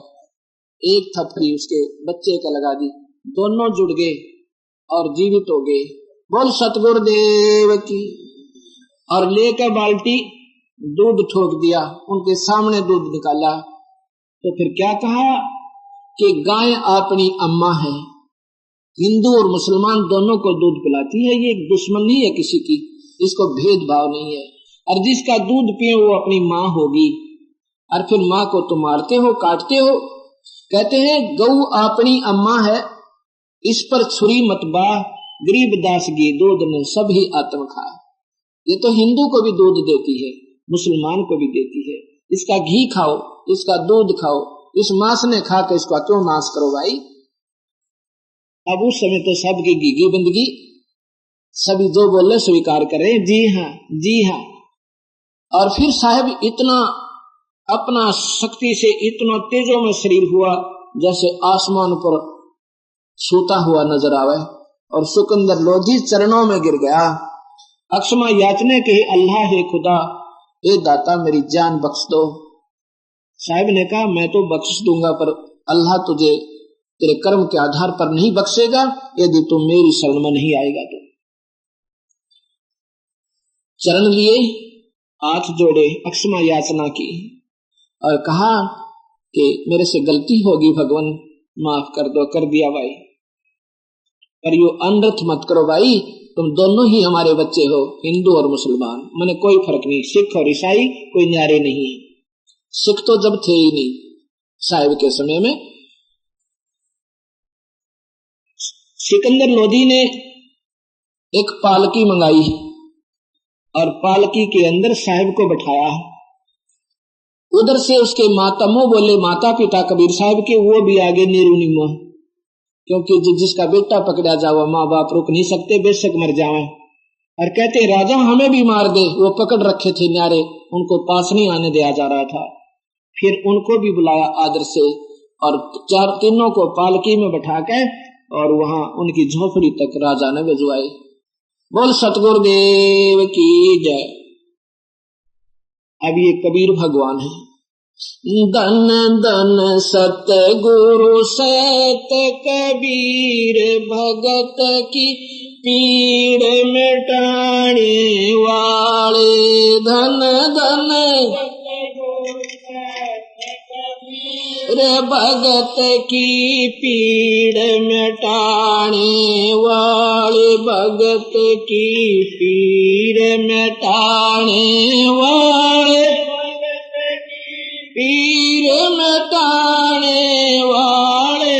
एक थपकी उसके बच्चे का लगा दी, दोनों जुड़ गए और जीवित हो गए। बोल सतगुरुदेव की। और लेकर बाल्टी दूध ठोक दिया, उनके सामने दूध निकाला। तो फिर क्या कहा कि गाय अपनी अम्मा है, हिंदू और मुसलमान दोनों को दूध पिलाती है, ये दुश्मन नहीं है किसी की, इसको भेदभाव नहीं है। और जिसका दूध पिए वो अपनी माँ होगी। और फिर माँ को तुम मारते हो, काटते हो। कहते हैं गऊ अपनी अम्मा है, इस पर छुरी मत बा, गरीब दास गी दूध ने सभी आत्म खा। ये तो हिंदू को भी दूध देती है, मुसलमान को भी देती है। इसका घी खाओ, इसका दूध खाओ, इस मांस ने खा के इसका क्यों नाश करो भाई। अब उस समय तो सबकी घीगी बंदगी, सभी जो बोले स्वीकार करें, जी हाँ जी हाँ। और फिर साहब इतना अपना शक्ति से इतना तेजों में शरीर हुआ जैसे आसमान पर सूता हुआ नजर आवे। और सिकंदर लोधी चरणों में गिर गया, अक्षमा याचने के अल्लाह है खुदा, ए दाता मेरी जान बख्श दो। साहब ने कहा मैं तो बख्श दूंगा, पर अल्लाह तुझे तेरे कर्म के आधार पर नहीं बख्शेगा, यदि तू मेरी शरण में नहीं आएगा तो। चरण लिए, हाथ जोड़े, अक्षमा याचना की और कहा कि मेरे से गलती होगी भगवान, माफ कर दो। कर दिया भाई, पर यो अनर्थ मत करो भाई, तुम दोनों ही हमारे बच्चे हो, हिंदू और मुसलमान, मैंने कोई फर्क नहीं, सिख और ईसाई कोई न्यारे नहीं है। सिख तो जब थे ही नहीं साहिब के समय में। सिकंदर लोधी ने एक पालकी मंगाई और पालकी के अंदर साहिब को बैठाया। उधर से उसके मातमो बोले, माता पिता कबीर साहब के, वो भी आगे नीरू, क्योंकि जिसका बेटा पकड़ा जावा माँ बाप रुक नहीं सकते, बेशक मर जावे। और कहते राजा हमें भी मार दे, वो पकड़ रखे थे न्यारे, उनको पास नहीं आने दिया जा रहा था। फिर उनको भी बुलाया आदर से और तीनों को पालकी में बैठा के और वहां उनकी झोपड़ी तक राजा ने भिजवाई। बोल सतगुरुदेव की जय। अब ये कबीर भगवान है। धन धन सतगुरु सत कबीर, भगत की पीड़ मिटाने वाले। धन धन रे भगत की पीड़ मिटाने वाले, भगत की पीड़ मिटाने वाले, पीर मिटाने वाले।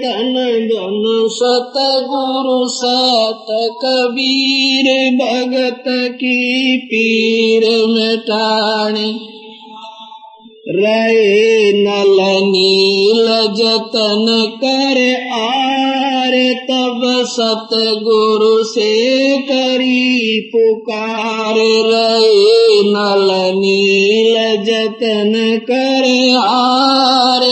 धन धन सतगुरु सत कबीर, भगत की पीर मिटाने। रहे नल नील जतन कर आर, तब सतगुरु से करी पुकार। रहे नल नील जतन कर आर,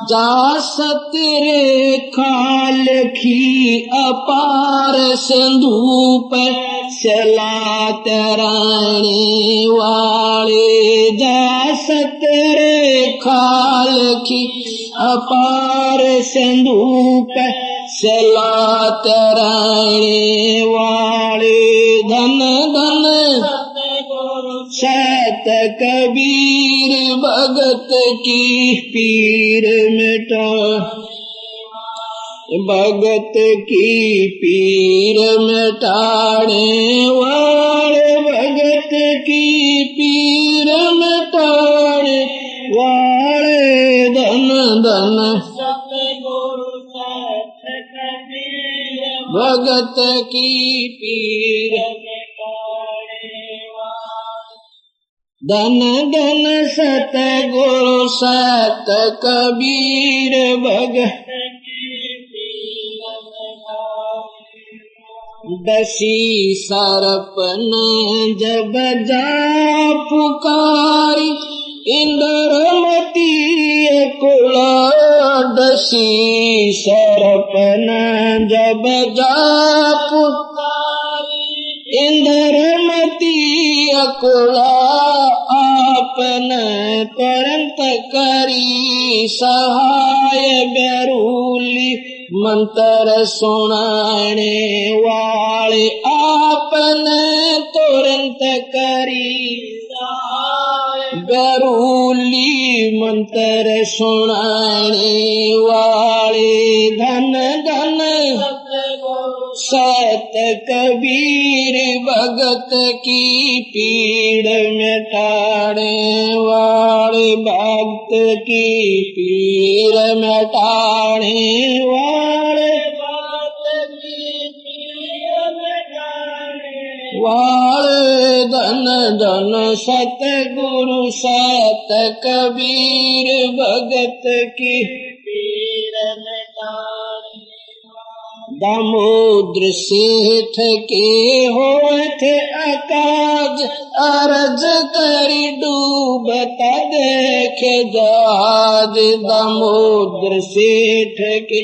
जा सतरे खाल खी अपार, संधूप चला तराने वाले। जा सतरे खाल खी अपार, संधूप चला तराने वाले। धन धन सत कबीर, भगत की पीर मिटा, भगत की पीर मिटाने वाले। भगत की पीर मिटाने वाले। धन धन भगत की पीर मिटाने वाले। धन धन सतगुरु सत कबीर, भगत डसी सरपन जब जा पुकारी इंद्रमती कुला डसी सरपन जब जा पुकारी इंद्रमती कुला आपन तुरंत करी सहाय बेरूली मंत्र सुनाने वाले आपन तुरंत करी बेरूली मंत्र सुनाने वाले धन धन सत कबीर भगत की पीड़ मिटाने वाले भक्त की पीड़ मिटाने वाले भक्त की पीड़ मिटाने वाले धन धन सत गुरु सत कबीर भगत की पीड़ मिटाने दामोदर सेठ के होठ आकाज अर्ज करी डूबता देख जहाज दामोदर सेठ के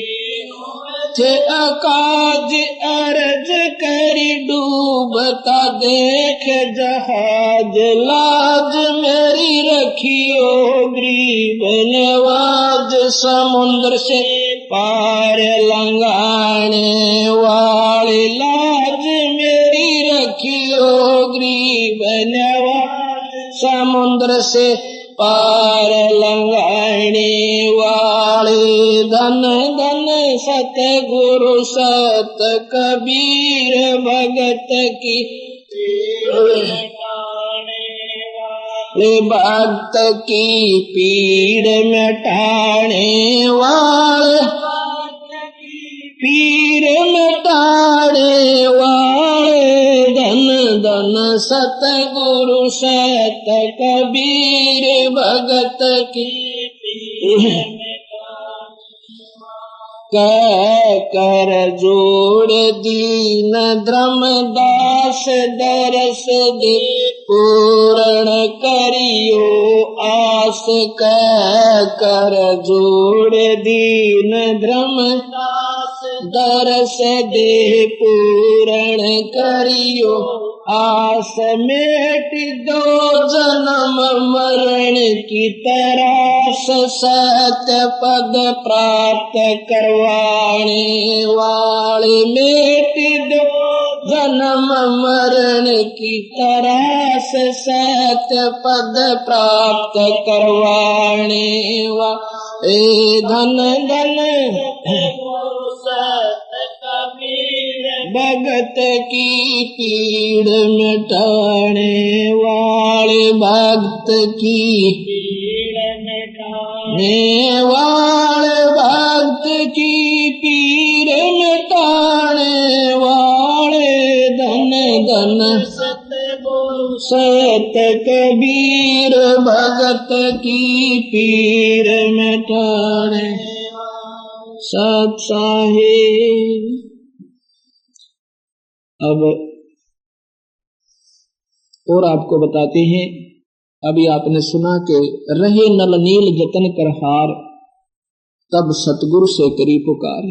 आकाज अर्ज करी डूबता देख जहाज लाज मेरी रखियो गरीब नवाज समुद्र से पार लंघाने वाले लाज मेरी रखियो गरीब नवाज समुद्र से पार लंघाने वाले धन धन सत गुरु सत कबीर भगत की भक्त की पीड़ मिटाने वाले पीड़ मिटाने वाले धन धन सत गुरु सत कबीर भगत की कर जोड़ दीन धर्मदास दरस दे पूर्ण करियो आस कर जोड़ दीन धर्मदास दरस दे पूर्ण करियो आस मेट दो जन्म मरण की तरास सत्य पद प्राप्त करवाने वाले मेट दो जन्म मरण की तरास सत्य पद प्राप्त करवाने वाले धन धन भगत की पीड़ मिटाने वाले भक्त की पीड़ मिटाने वाले भक्त की पीड़ मिटाने वाले धन धन सत कबीर भगत की पीड़ मिटाने सत साहिब। अब और आपको बताते हैं, अभी आपने सुना कि रहे नल नील जतन कर हार तब सतगुरु से करी पुकार।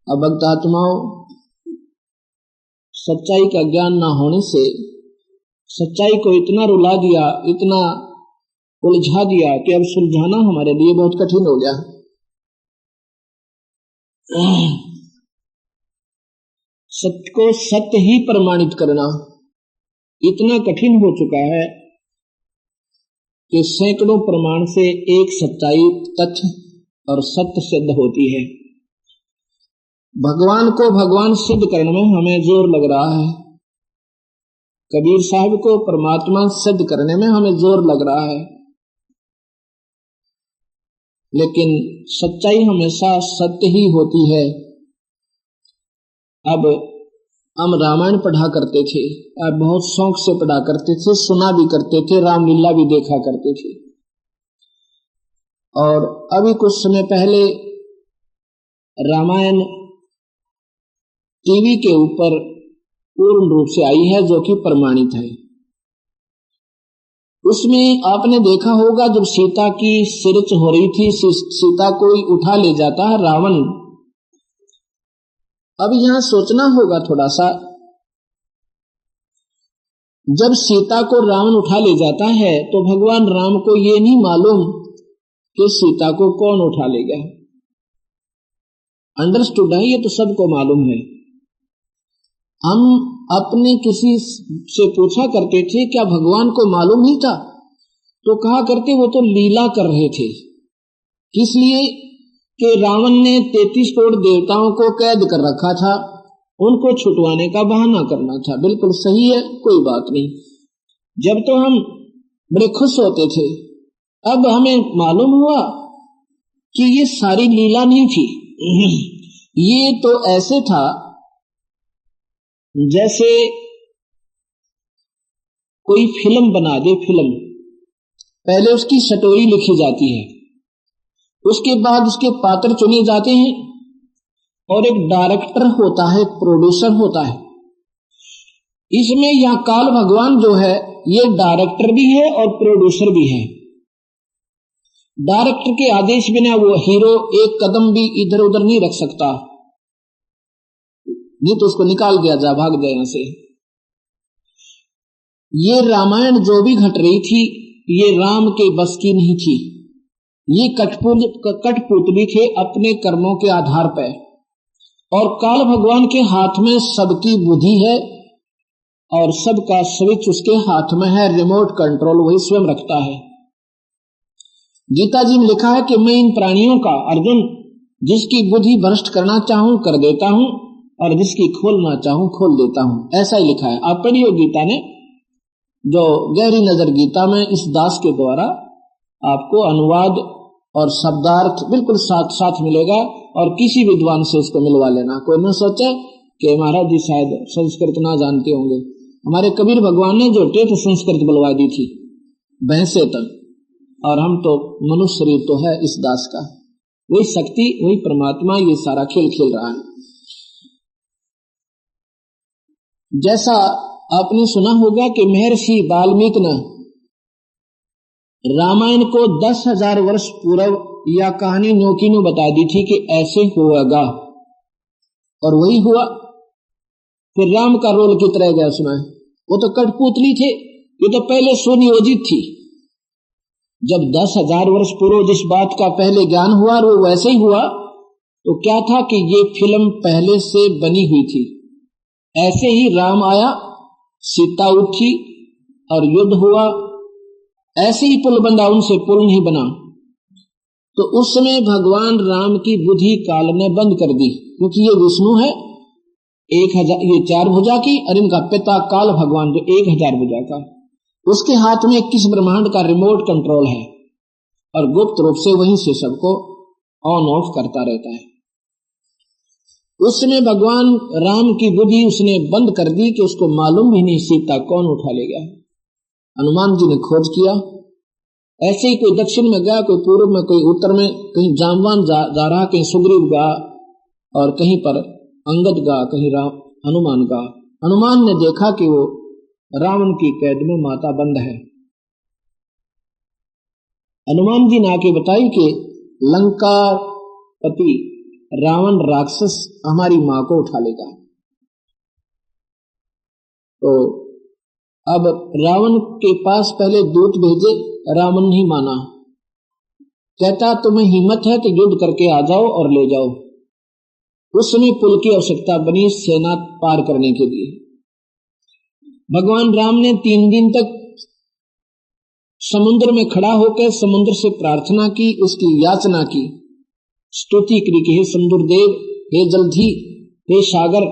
अब भक्तात्माओं, सच्चाई का ज्ञान न होने से सच्चाई को इतना रुला दिया, इतना उलझा दिया कि अब सुलझाना हमारे लिए बहुत कठिन हो गया। सत्य को सत्य ही प्रमाणित करना इतना कठिन हो चुका है कि सैकड़ों प्रमाण से एक सच्चाई तथ्य और सत्य सिद्ध होती है। भगवान को भगवान सिद्ध करने में हमें जोर लग रहा है, कबीर साहब को परमात्मा सिद्ध करने में हमें जोर लग रहा है, लेकिन सच्चाई हमेशा सत्य ही होती है। अब हम रामायण पढ़ा करते थे, अब बहुत शौक से पढ़ा करते थे, सुना भी करते थे, रामलीला भी देखा करते थे। और अभी कुछ समय पहले रामायण टीवी के ऊपर पूर्ण रूप से आई है, जो कि प्रमाणित है। उसमें आपने देखा होगा जब सीता की सिरच हो रही थी, सीता को उठा ले जाता है रावण। अब यहां सोचना होगा थोड़ा सा, जब सीता को रावण उठा ले जाता है तो भगवान राम को ये नहीं मालूम कि सीता को कौन उठा ले गया। अंडरस्टूड है, ये तो सबको मालूम है। हम अपने किसी से पूछा करते थे क्या भगवान को मालूम नहीं था, तो कहा करते वो तो लीला कर रहे थे। किस लिए कि रावण ने 33 करोड़ देवताओं को कैद कर रखा था, उनको छुटवाने का बहाना करना था। बिल्कुल सही है, कोई बात नहीं। जब तो हम बड़े खुश होते थे, अब हमें मालूम हुआ कि ये सारी लीला नहीं थी। ये तो ऐसे था जैसे कोई फिल्म बना दे। फिल्म पहले उसकी स्टोरी लिखी जाती है, उसके बाद उसके पात्र चुने जाते हैं और एक डायरेक्टर होता है, एक प्रोड्यूसर होता है। इसमें यह काल भगवान जो है ये डायरेक्टर भी है और प्रोड्यूसर भी है। डायरेक्टर के आदेश बिना वो हीरो एक कदम भी इधर उधर नहीं रख सकता, नहीं तो उसको निकाल दिया जा, भाग जाए यहां से। ये रामायण जो भी घट रही थी ये राम के बस की नहीं थी। ये कठपुतली थे अपने कर्मों के आधार पर, और काल भगवान के हाथ में सबकी बुद्धि है और सबका स्विच उसके हाथ में है, रिमोट कंट्रोल वही स्वयं रखता है। गीता जी में लिखा है कि मैं इन प्राणियों का, अर्जुन, जिसकी बुद्धि भ्रष्ट करना चाहूं कर देता हूं और जिसकी खोलना चाहूं खोल देता हूं। ऐसा ही लिखा है। आप पढ़िए गीता ने, जो गहरी नजर गीता में इस दास के द्वारा आपको अनुवाद और शब्दार्थ बिल्कुल साथ साथ मिलेगा, और किसी विद्वान से उसको मिलवा लेना। कोई न सोचे कि महाराज जी शायद संस्कृत ना जानते होंगे। हमारे कबीर भगवान ने जो टेट संस्कृत बुलवा दी थी भैंसे तक, और हम तो मनुष्य शरीर तो है इस दास का। वही शक्ति, वही परमात्मा ये सारा खेल खेल रहा है। जैसा आपने सुना होगा कि महर्षि वाल्मीकि ने रामायण को 10,000 वर्ष पूर्व यह कहानी न्योकिनो बता दी थी कि ऐसे होगा, और वही हुआ। फिर राम का रोल कित रह गया उसमें? वो तो कठपुतली थे, ये तो पहले सुनियोजित थी। जब 10,000 वर्ष पूर्व जिस बात का पहले ज्ञान हुआ वो वैसे ही हुआ, तो क्या था कि ये फिल्म पहले से बनी हुई थी। ऐसे ही राम आया, सीता उठी और युद्ध हुआ, ऐसे ही पुल बंधा, उनसे पुल नहीं बना। तो उस समय भगवान राम की बुद्धि काल ने बंद कर दी, क्योंकि ये विष्णु है 1000, ये 4 भुजा की, और इनका पिता काल भगवान जो 1000 भुजा का, उसके हाथ में 21 ब्रह्मांड का रिमोट कंट्रोल है, और गुप्त रूप से वहीं से सबको ऑन ऑफ करता रहता है। उस समय भगवान राम की बुद्धि उसने बंद कर दी कि उसको मालूम भी नहीं सीता कौन उठा ले गया। हनुमान जी ने खोज किया, ऐसे ही कोई दक्षिण में गया, कोई पूर्व में, कोई उत्तर में, कहीं जामवान जा रहा, कहीं सुग्रीव गा, और कहीं पर अंगद गा, कहीं हनुमान गा। हनुमान ने देखा कि वो रावण की कैद में माता बंद है। हनुमान जी ने आके बताई कि लंका पति रावण राक्षस हमारी मां को उठा लेगा। तो अब रावण के पास पहले दूत भेजे, रावण नहीं माना, कहता तुम्हें हिम्मत है तो युद्ध करके आ जाओ और ले जाओ। उस समय पुल की आवश्यकता बनी सेना पार करने के लिए। भगवान राम ने 3 दिन तक समुद्र में खड़ा होकर समुद्र से प्रार्थना की, उसकी याचना की, स्तुति की कि हे समुद्र देव, हे जलधि, हे सागर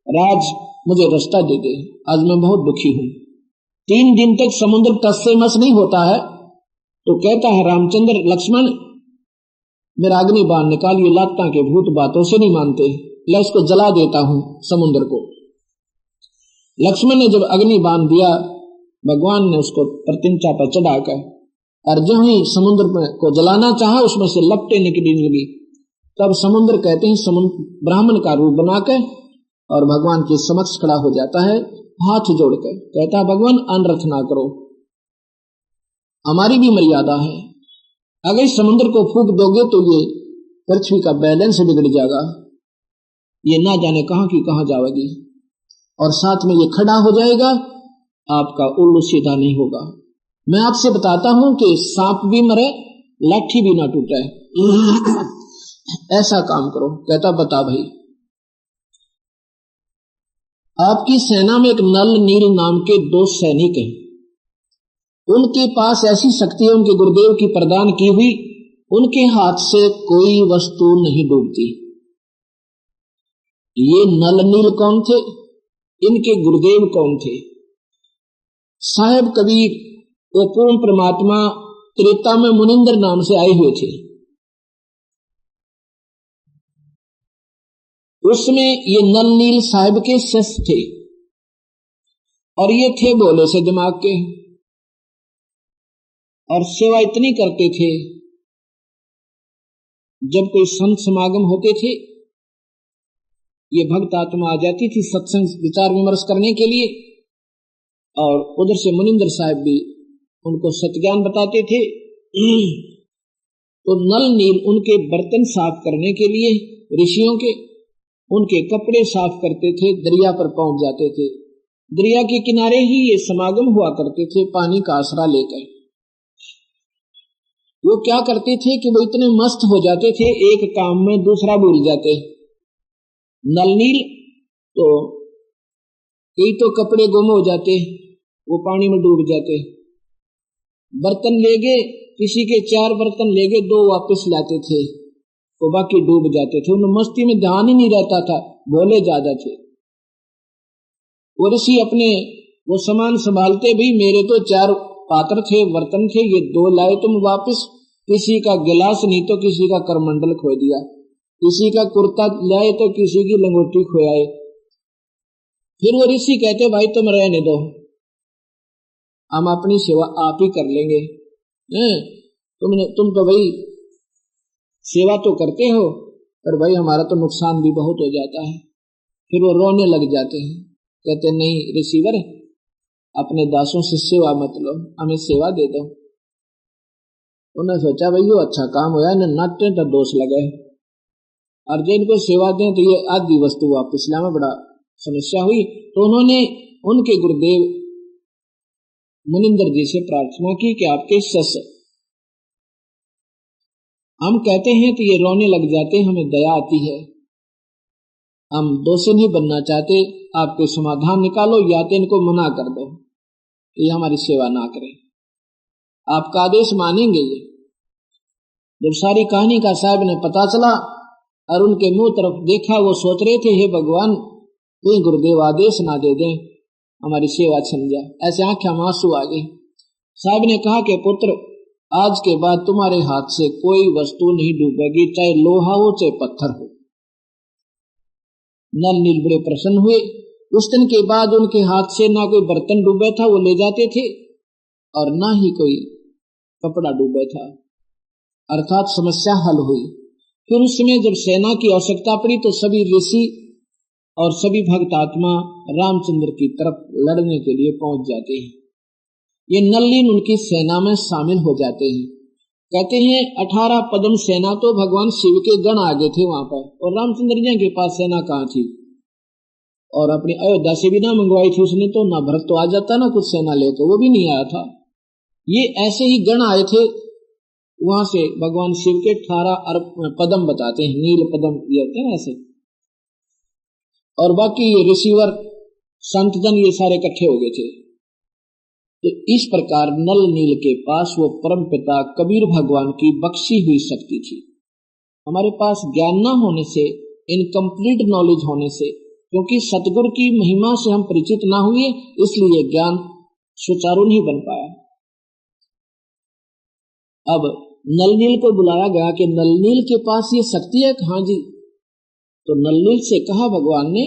राज, मुझे रास्ता दे दे, आज मैं बहुत दुखी हूं। 3 दिन तक समुद्र टस से मस नहीं होता है, तो कहता है रामचंद्र, लक्ष्मण मेरा अग्नि बाण निकाल, ये लाता के भूत बातों से नहीं मानते, मैं इसको जला देता हूं समुद्र को। लक्ष्मण ने जब अग्नि बाण दिया, भगवान ने उसको प्रतिंचा पर चढ़ाकर, और जो ही समुद्र को जलाना चाहा उसमें से लपटें निकलने लगी। तब समुद्र कहते हैं, समुद्र ब्राह्मण का रूप बनाकर और भगवान के समक्ष खड़ा हो जाता है हाथ जोड़कर, कहता भगवान अनर्थ ना करो, हमारी भी मर्यादा है, अगर इस समुद्र को फूंक दोगे तो ये पृथ्वी का बैलेंस बिगड़ जाएगा, ये ना जाने कहां की कहां जाएगी, और साथ में ये खड़ा हो जाएगा, आपका उल्लू सीधा नहीं होगा। मैं आपसे बताता हूं कि सांप भी मरे लाठी भी ना टूटे, ऐसा काम करो। कहता बता भाई। आपकी सेना में एक नल नील नाम के 2 सैनिक हैं, उनके पास ऐसी शक्ति है उनके गुरुदेव की प्रदान की हुई, उनके हाथ से कोई वस्तु नहीं डूबती। ये नल नील कौन थे? इनके गुरुदेव कौन थे? साहेब कबीर, वो पूर्ण परमात्मा त्रेता में मुनिंदर नाम से आए हुए थे। उसमें ये नल नील साहिब के शिष्य थे, और ये थे भोले से दिमाग के, और सेवा इतनी करते थे, जब कोई संत समागम होते थे, ये भक्त आत्मा आ जाती थी सत्संग विचार विमर्श करने के लिए, और उधर से मुनिंदर साहब भी उनको सत्ज्ञान बताते थे। तो नल नील उनके बर्तन साफ करने के लिए, ऋषियों के उनके कपड़े साफ करते थे, दरिया पर पहुंच जाते थे। दरिया के किनारे ही ये समागम हुआ करते थे पानी का आसरा लेकर। वो क्या करते थे कि वो इतने मस्त हो जाते थे, एक काम में दूसरा भूल जाते। नल नील तो कई तो कपड़े गुम हो जाते, वो पानी में डूब जाते। बर्तन ले गए, किसी के 4 बर्तन ले गए, 2 वापस लाते थे, तो बाकी डूब जाते थे। उन मस्ती में ध्यान ही नहीं रहता था, भोले ज्यादा थे। और इसी अपने वो सामान संभालते भी, मेरे तो 4 पात्र थे, बर्तन थे, ये 2 लाए तुम वापस। किसी का गिलास नहीं तो किसी का करमंडल खो दिया, किसी का कुर्ता लाए तो किसी की लंगोटी खोयाए। फिर वो ऋषि कहते भाई तुम रहने दो, हम अपनी सेवा आप ही कर लेंगे। तुम तो भाई सेवा तो करते हो, पर भाई हमारा तो नुकसान भी बहुत हो जाता है। फिर वो रोने लग जाते हैं, कहते नहीं रिसीवर, अपने दासों से सेवा मत लो, हमें सेवा दे दो। उन्होंने सोचा भाई वो अच्छा काम हुआ, इन्हें नाट्य तो दोष लगे, और जो इनको सेवा दें तो ये आधी वस्तु वापस लाने, बड़ा समस्या हुई। तो उन्होंने उनके गुरुदेव मुनिंदर जी से प्रार्थना की कि आपके शिष्य, हम कहते हैं तो ये रोने लग जाते, हमें दया आती है, हम दोषी नहीं बनना चाहते, आप कोई समाधान निकालो, या तो इनको मना कर दो, ये हमारी सेवा ना करें, आपका आदेश मानेंगे ये। जब सारी कहानी का साहब ने पता चला और उनके मुंह तरफ देखा, वो सोच रहे थे हे भगवान कहीं गुरुदेव आदेश ना दे दें, हमारी सेवा छिन जाए, ऐसे आंखें में आंसू आ गए। साहब ने कहा कि पुत्र, आज के बाद तुम्हारे हाथ से कोई वस्तु नहीं डूबेगी, चाहे लोहा हो चाहे पत्थर हो। नल नील बड़े प्रसन्न हुए। उस दिन के बाद उनके हाथ से ना कोई बर्तन डूबे था, वो ले जाते थे, और ना ही कोई कपड़ा डूबे था, अर्थात समस्या हल हुई। फिर उस समय जब सेना की आवश्यकता पड़ी तो सभी ऋषि और सभी भक्त आत्मा रामचंद्र की तरफ लड़ने के लिए पहुंच जाते हैं। ये नल्लीन उनकी सेना में शामिल हो जाते हैं। कहते हैं 18 पद्म सेना तो भगवान शिव के गण आगे थे वहां पर, और रामचंद्र जी के पास सेना कहाँ थी, और अपनी अयोध्या से भी ना मंगवाई थी उसने, तो ना भरत तो आ जाता ना कुछ सेना लेकर, वो भी नहीं आया था। ये ऐसे ही गण आए थे वहां से। भगवान शिव के 18 पद्म बताते हैं, नील पद्म ये होते हैं ऐसे, और बाकी ये ऋषिवर संतजन ये सारे इकट्ठे हो गए थे। तो इस प्रकार नल नील के पास वो परम पिता कबीर भगवान की बख्शी हुई शक्ति थी। हमारे पास ज्ञान न होने से, इनकम्प्लीट नॉलेज होने से, क्योंकि सतगुरु की महिमा से हम परिचित ना हुए, इसलिए ज्ञान सुचारू नहीं बन पाया। अब नलनील को बुलाया गया कि नलनील के पास ये शक्ति है। हाँ जी। तो नलनील से कहा भगवान ने,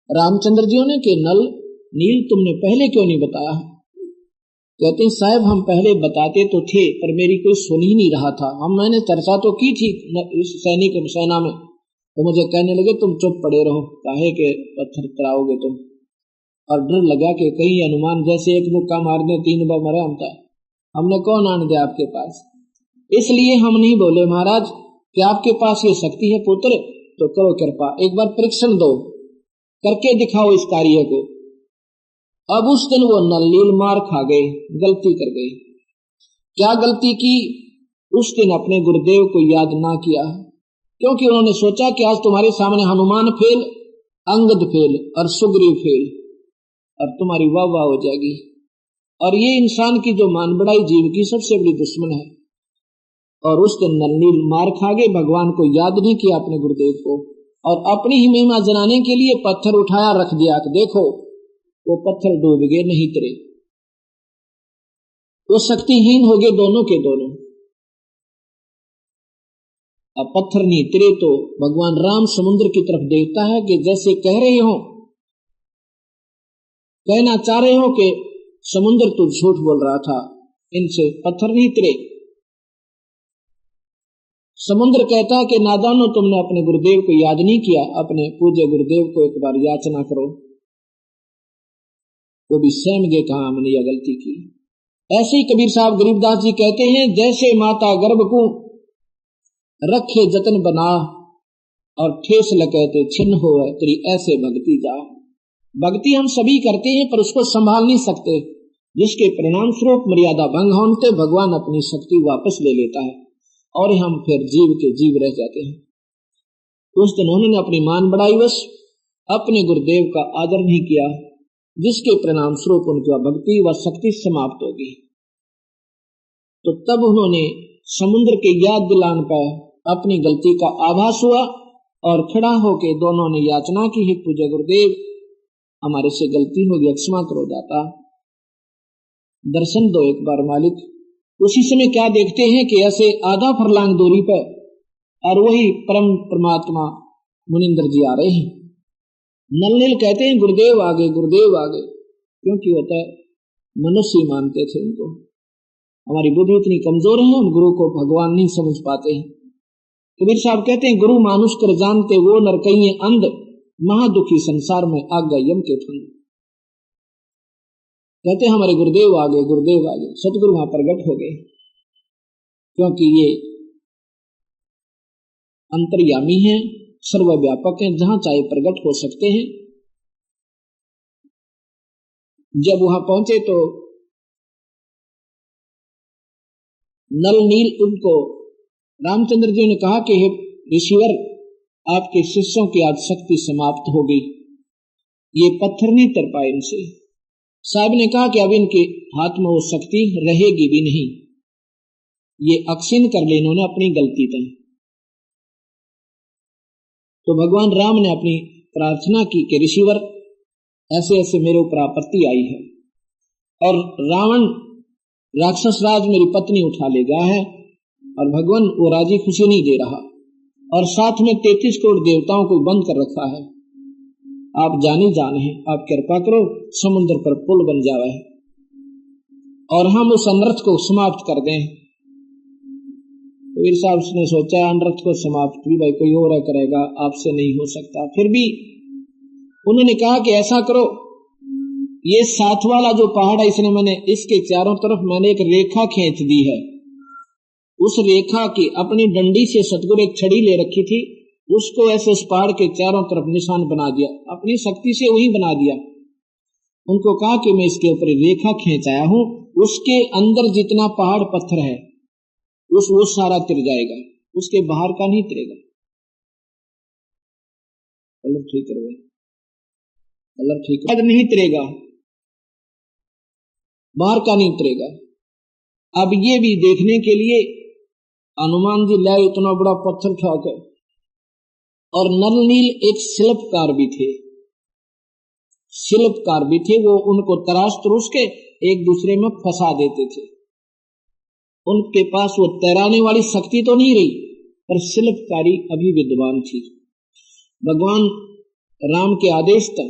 रामचंद्र जी ने, कि नल नील तुमने पहले क्यों नहीं बताया। कहते हैं साहब हम पहले बताते तो थे, पर मेरी कोई सुन ही नहीं रहा था। मैंने चर्चा तो की थी इस सेना में, तो मुझे कहने लगे तुम चुप पड़े रहो, काहे के पत्थर तराओगे तुम। और डर लगा कि कहीं हनुमान जैसे एक मुक्का मारने 3 बार मरे हमने कौन आने दिया आपके पास। इसलिए हम नहीं बोले महाराज कि आपके पास ये शक्ति है पुत्र, तो करो कृपा, एक बार परीक्षण दो, करके दिखाओ इस कार्य को। अब उस दिन वो नलनील मार खा गए, गलती कर गए। क्या गलती की? उस दिन अपने गुरुदेव को याद ना किया, क्योंकि उन्होंने सोचा कि आज तुम्हारे सामने हनुमान फेल, अंगद फेल और सुग्रीव फेल, अब तुम्हारी वाह वाह हो जाएगी। और ये इंसान की जो मान बढ़ाई जीव की सबसे बड़ी दुश्मन है। और उस दिन नलनील मार खा गए, भगवान को याद नहीं किया अपने गुरुदेव को, और अपनी ही महिमा जनाने के लिए पत्थर उठाया रख दिया कि देखो वो पत्थर डूब गए, नहीं तरे, वो शक्तिहीन हो गए दोनों के दोनों। अब पत्थर नहीं तरे तो भगवान राम समुद्र की तरफ देखता है कि जैसे कह रहे हो, कहना चाह रहे हो कि समुद्र तो झूठ बोल रहा था, इनसे पत्थर नहीं तरे। समुद्र कहता है कि नादानो तुमने अपने गुरुदेव को याद नहीं किया, अपने पूज्य गुरुदेव को एक बार याचना करो। वो भी सहम गए, कहा हमने यह गलती की। ऐसे ही कबीर साहब गरीबदास जी कहते हैं, जैसे माता गर्भ को रखे जतन बना और ठेस लगते छिन्न हो तेरी ऐसे भक्ति जा। भक्ति हम सभी करते हैं पर उसको संभाल नहीं सकते, जिसके परिणाम स्वरूप मर्यादा भंग होने भगवान अपनी शक्ति वापस ले लेता है और हम फिर जीव के जीव रह जाते हैं। उस दिन उन्होंने अपनी मान बढ़ाई बस अपने गुरुदेव का आदर नहीं किया, जिसके परिणाम स्वरूप उनकी भक्ति व शक्ति समाप्त होगी। तो तब उन्होंने समुद्र के याद दिलाने पर अपनी गलती का आभास हुआ और खड़ा होके दोनों ने याचना की, हे पूज्य गुरुदेव हमारे से गलती होगी, क्षमा करो दाता, दर्शन दो एक बार मालिक। उसी समय क्या देखते हैं कि ऐसे आधा फरलांग दूरी पर और वही परम परमात्मा मुनिंदर जी आ रहे हैं। नलनील कहते हैं गुरुदेव आ गए, गुरुदेव आ गए, क्योंकि होता है मनुष्य मानते थे उनको, हमारी बुद्धि इतनी कमजोर है हम गुरु को भगवान नहीं समझ पाते हैं। कबीर साहब कहते हैं गुरु मानुष कर जानते वो नर कहीं अंध, महादुखी संसार में आज्ञा यम के फंद। कहते हैं हमारे गुरुदेव आ गए, गुरुदेव आ गए, सतगुरु वहां प्रगट हो गए, क्योंकि ये अंतर्यामी हैं, सर्वव्यापक हैं, जहां चाहे प्रगट हो सकते हैं। जब वहां पहुंचे तो नल नील उनको रामचंद्र जी ने कहा कि हे ऋषिवर आपके शिष्यों की आज शक्ति समाप्त हो गई, ये पत्थर नहीं तर पाए इनसे। साहब ने कहा कि अब इनके हाथ में वो शक्ति रहेगी भी नहीं, ये अक्षीण कर ले इन्होंने अपनी गलती तक। तो भगवान राम ने अपनी प्रार्थना की कि ऋषिवर ऐसे ऐसे मेरे ऊपर आपत्ति आई है और रावण राक्षस राज मेरी पत्नी उठा ले गया है और भगवान वो राजी खुशी नहीं दे रहा और साथ में 33 करोड़ देवताओं को बंद कर रखा है। आप जानी जाने हैं, आप कृपा करो समुद्र पर पुल बन जावे और हम उस अनर्थ को समाप्त कर दें। कबीर साहब ने सोचा अनर्थ को समाप्त भी भाई कोई और करेगा, आपसे नहीं हो सकता। फिर भी उन्होंने कहा कि ऐसा करो, ये साथ वाला जो पहाड़ है इसने मैंने इसके चारों तरफ मैंने एक रेखा खींच दी है, उस रेखा की अपनी डंडी से सतगुरु एक छड़ी ले रखी थी, उसको ऐसे उस पहाड़ के चारों तरफ निशान बना दिया, अपनी शक्ति से वही बना दिया। उनको कहा कि मैं इसके ऊपर रेखा खींच आया हूं, उसके अंदर जितना पहाड़ पत्थर है वो सारा तिर जाएगा, उसके बाहर का नहीं तिरेगा। कलर ठीक करो, कलर ठीक नहीं तिरेगा, बाहर का नहीं तिरेगा। अब ये भी देखने के लिए हनुमान जी लाए इतना बड़ा पत्थर उठाकर, और नलनील एक शिल्पकार भी थे, शिल्पकार भी थे, वो उनको तराश तरूश के एक दूसरे में फंसा देते थे। उनके पास वो तैराने वाली शक्ति तो नहीं रही पर शिल्पकारी अभी विद्वान थी। भगवान राम के आदेश तक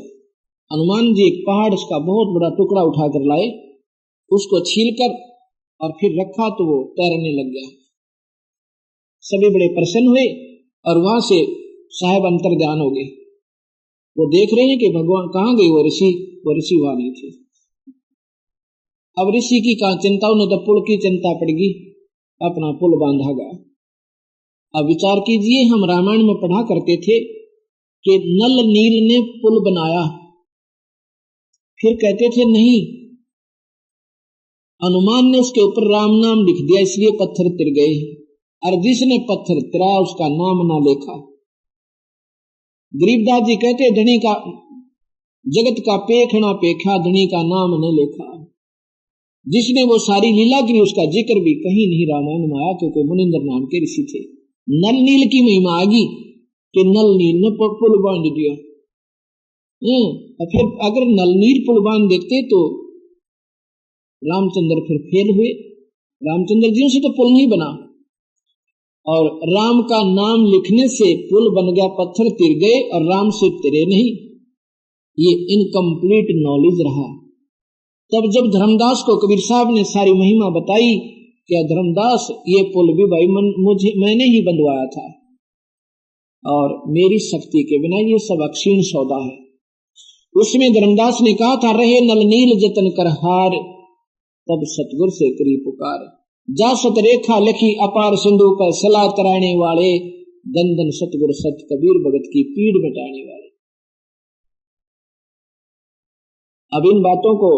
हनुमान जी एक पहाड़ का बहुत बड़ा टुकड़ा उठाकर लाए, उसको छीलकर और फिर रखा तो वो तैरने लग गया। सभी बड़े प्रसन्न हुए और वहां से साहब अंतर्ध्यान हो गए। वो देख रहे हैं कि भगवान कहाँ गए, वो ऋषि वहां नहीं थे। अब ऋषि की कहाँ चिंता, उन्हें तो पुल की चिंता पड़ेगी, अपना पुल बांधा गया। अब विचार कीजिए, हम रामायण में पढ़ा करते थे कि नल नील ने पुल बनाया, फिर कहते थे नहीं, हनुमान ने उसके ऊपर राम नाम लिख दिया इसलिए पत्थर तिर गए, और जिसने पत्थर तिरा उसका नाम ना लेखा। गरीबदास जी कहते धनी का जगत का पेखना पेखा, धनी का नाम न लेखा। जिसने वो सारी लीला की उसका जिक्र भी कहीं नहीं रामायण में आया, क्योंकि मुनिंदर नाम के ऋषि थे। नल नील की महिमा आगी कि नल नील ने पुल बांध दिया। फिर अगर नल नील पुल बांध देते तो रामचंद्र फिर फेल हुए। रामचंद्र जी से तो पुल नहीं बना, और राम का नाम लिखने से पुल बन गया, पत्थर तिर गए और राम से तिरे नहीं। ये इनकम्प्लीट नॉलेज रहा। तब जब धर्मदास को कबीर साहब ने सारी महिमा बताई, क्या धर्मदास ये पुल भी भाई मैंने ही बंधवाया था, और मेरी शक्ति के बिना ये सब अक्षीण सौदा है। उसमें धर्मदास ने कहा था, रहे नल नील जतन कर हार, तब सतगुर से करी पुकार। जा सत रेखा लिखी अपार सिंधु पर, सलाह तराने वाले दंदन सतगुर सत कबीर भगत की पीड़ मिटाने वाले। अब इन बातों को,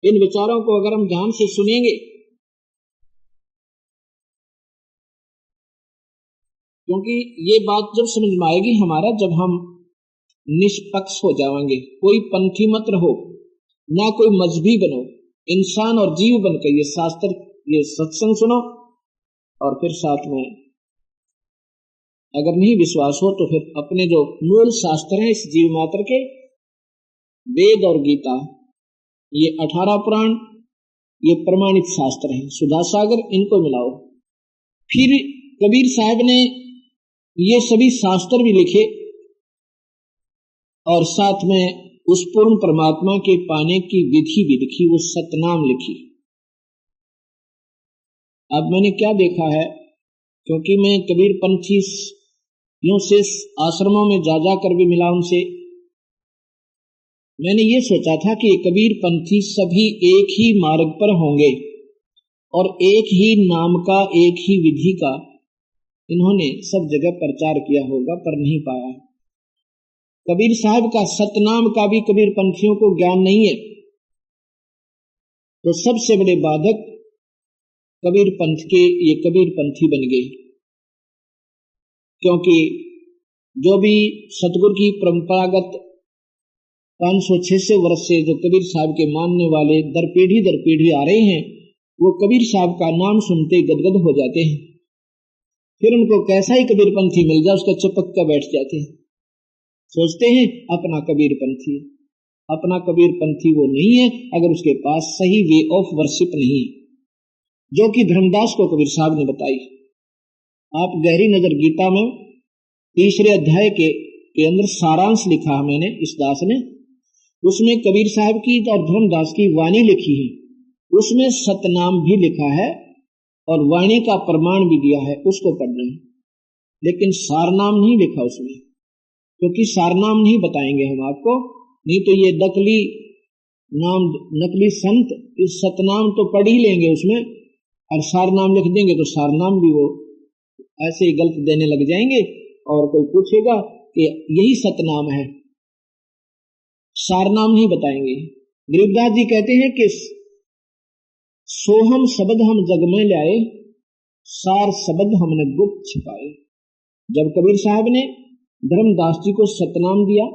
इन विचारों को अगर हम ध्यान से सुनेंगे, क्योंकि ये बात जब समझ में आएगी हमारा, जब हम निष्पक्ष हो जाएंगे। कोई पंथी मत रहो, ना कोई मजहबी बनो, इंसान और जीव बनकर ये शास्त्र, ये सत्संग सुनो, और फिर साथ में अगर नहीं विश्वास हो तो फिर अपने जो मूल शास्त्र हैं इस जीव मात्र के, वेद और गीता, ये 18 पुराण, ये प्रमाणित शास्त्र हैं, सुधा सागर, इनको मिलाओ। फिर कबीर साहब ने ये सभी शास्त्र भी लिखे, और साथ में उस पूर्ण परमात्मा के पाने की विधि भी लिखी, वो सतनाम लिखी। अब मैंने क्या देखा है, क्योंकि मैं कबीर पंथियों से आश्रमों में जा कर भी मिला उनसे, मैंने ये सोचा था कि कबीर पंथी सभी एक ही मार्ग पर होंगे और एक ही नाम का, एक ही विधि का इन्होंने सब जगह प्रचार किया होगा, पर नहीं पाया। कबीर साहब का सतनाम का भी कबीर पंथियों को ज्ञान नहीं है, तो सबसे बड़े बाधक कबीर पंथ के ये कबीर पंथी बन गए। क्योंकि जो भी सतगुरु की परंपरागत 500-600 वर्ष से जो कबीर साहब के मानने वाले दर पीढ़ी आ रहे हैं, वो कबीर साहब का नाम सुनते गदगद हो जाते हैं। फिर उनको कैसा ही कबीर पंथी मिल जाए उसका चिपक कर बैठ जाते हैं, सोचते हैं अपना कबीर पंथी। अपना कबीर पंथी वो नहीं है अगर उसके पास सही वे ऑफ वर्शिप नहीं है, जो कि धर्मदास को कबीर साहब ने बताई। आप गहरी नजर गीता में 3रे अध्याय के अंदर सारांश लिखा है मैंने, इस दास ने, उसमें कबीर साहब की और धर्मदास की वाणी लिखी है, उसमें सतनाम भी लिखा है और वाणी का प्रमाण भी दिया है, उसको पढ़ना है। लेकिन सारनाम नहीं लिखा उसमें, क्योंकि सारनाम नहीं बताएंगे हम आपको, नहीं तो ये नकली नाम, नकली संत इस सतनाम तो पढ़ ही लेंगे उसमें, और सारनाम लिख देंगे तो सारनाम भी वो ऐसे ही गलत देने लग जाएंगे, और कोई पूछेगा कि यही सतनाम है, सारनाम नहीं बताएंगे। गरीबदास जी कहते हैं कि सोहम शब्द हम जग में लाए, सार शब्द हमने गुप्त छिपाए। जब कबीर साहब ने धर्मदास जी को सतनाम दिया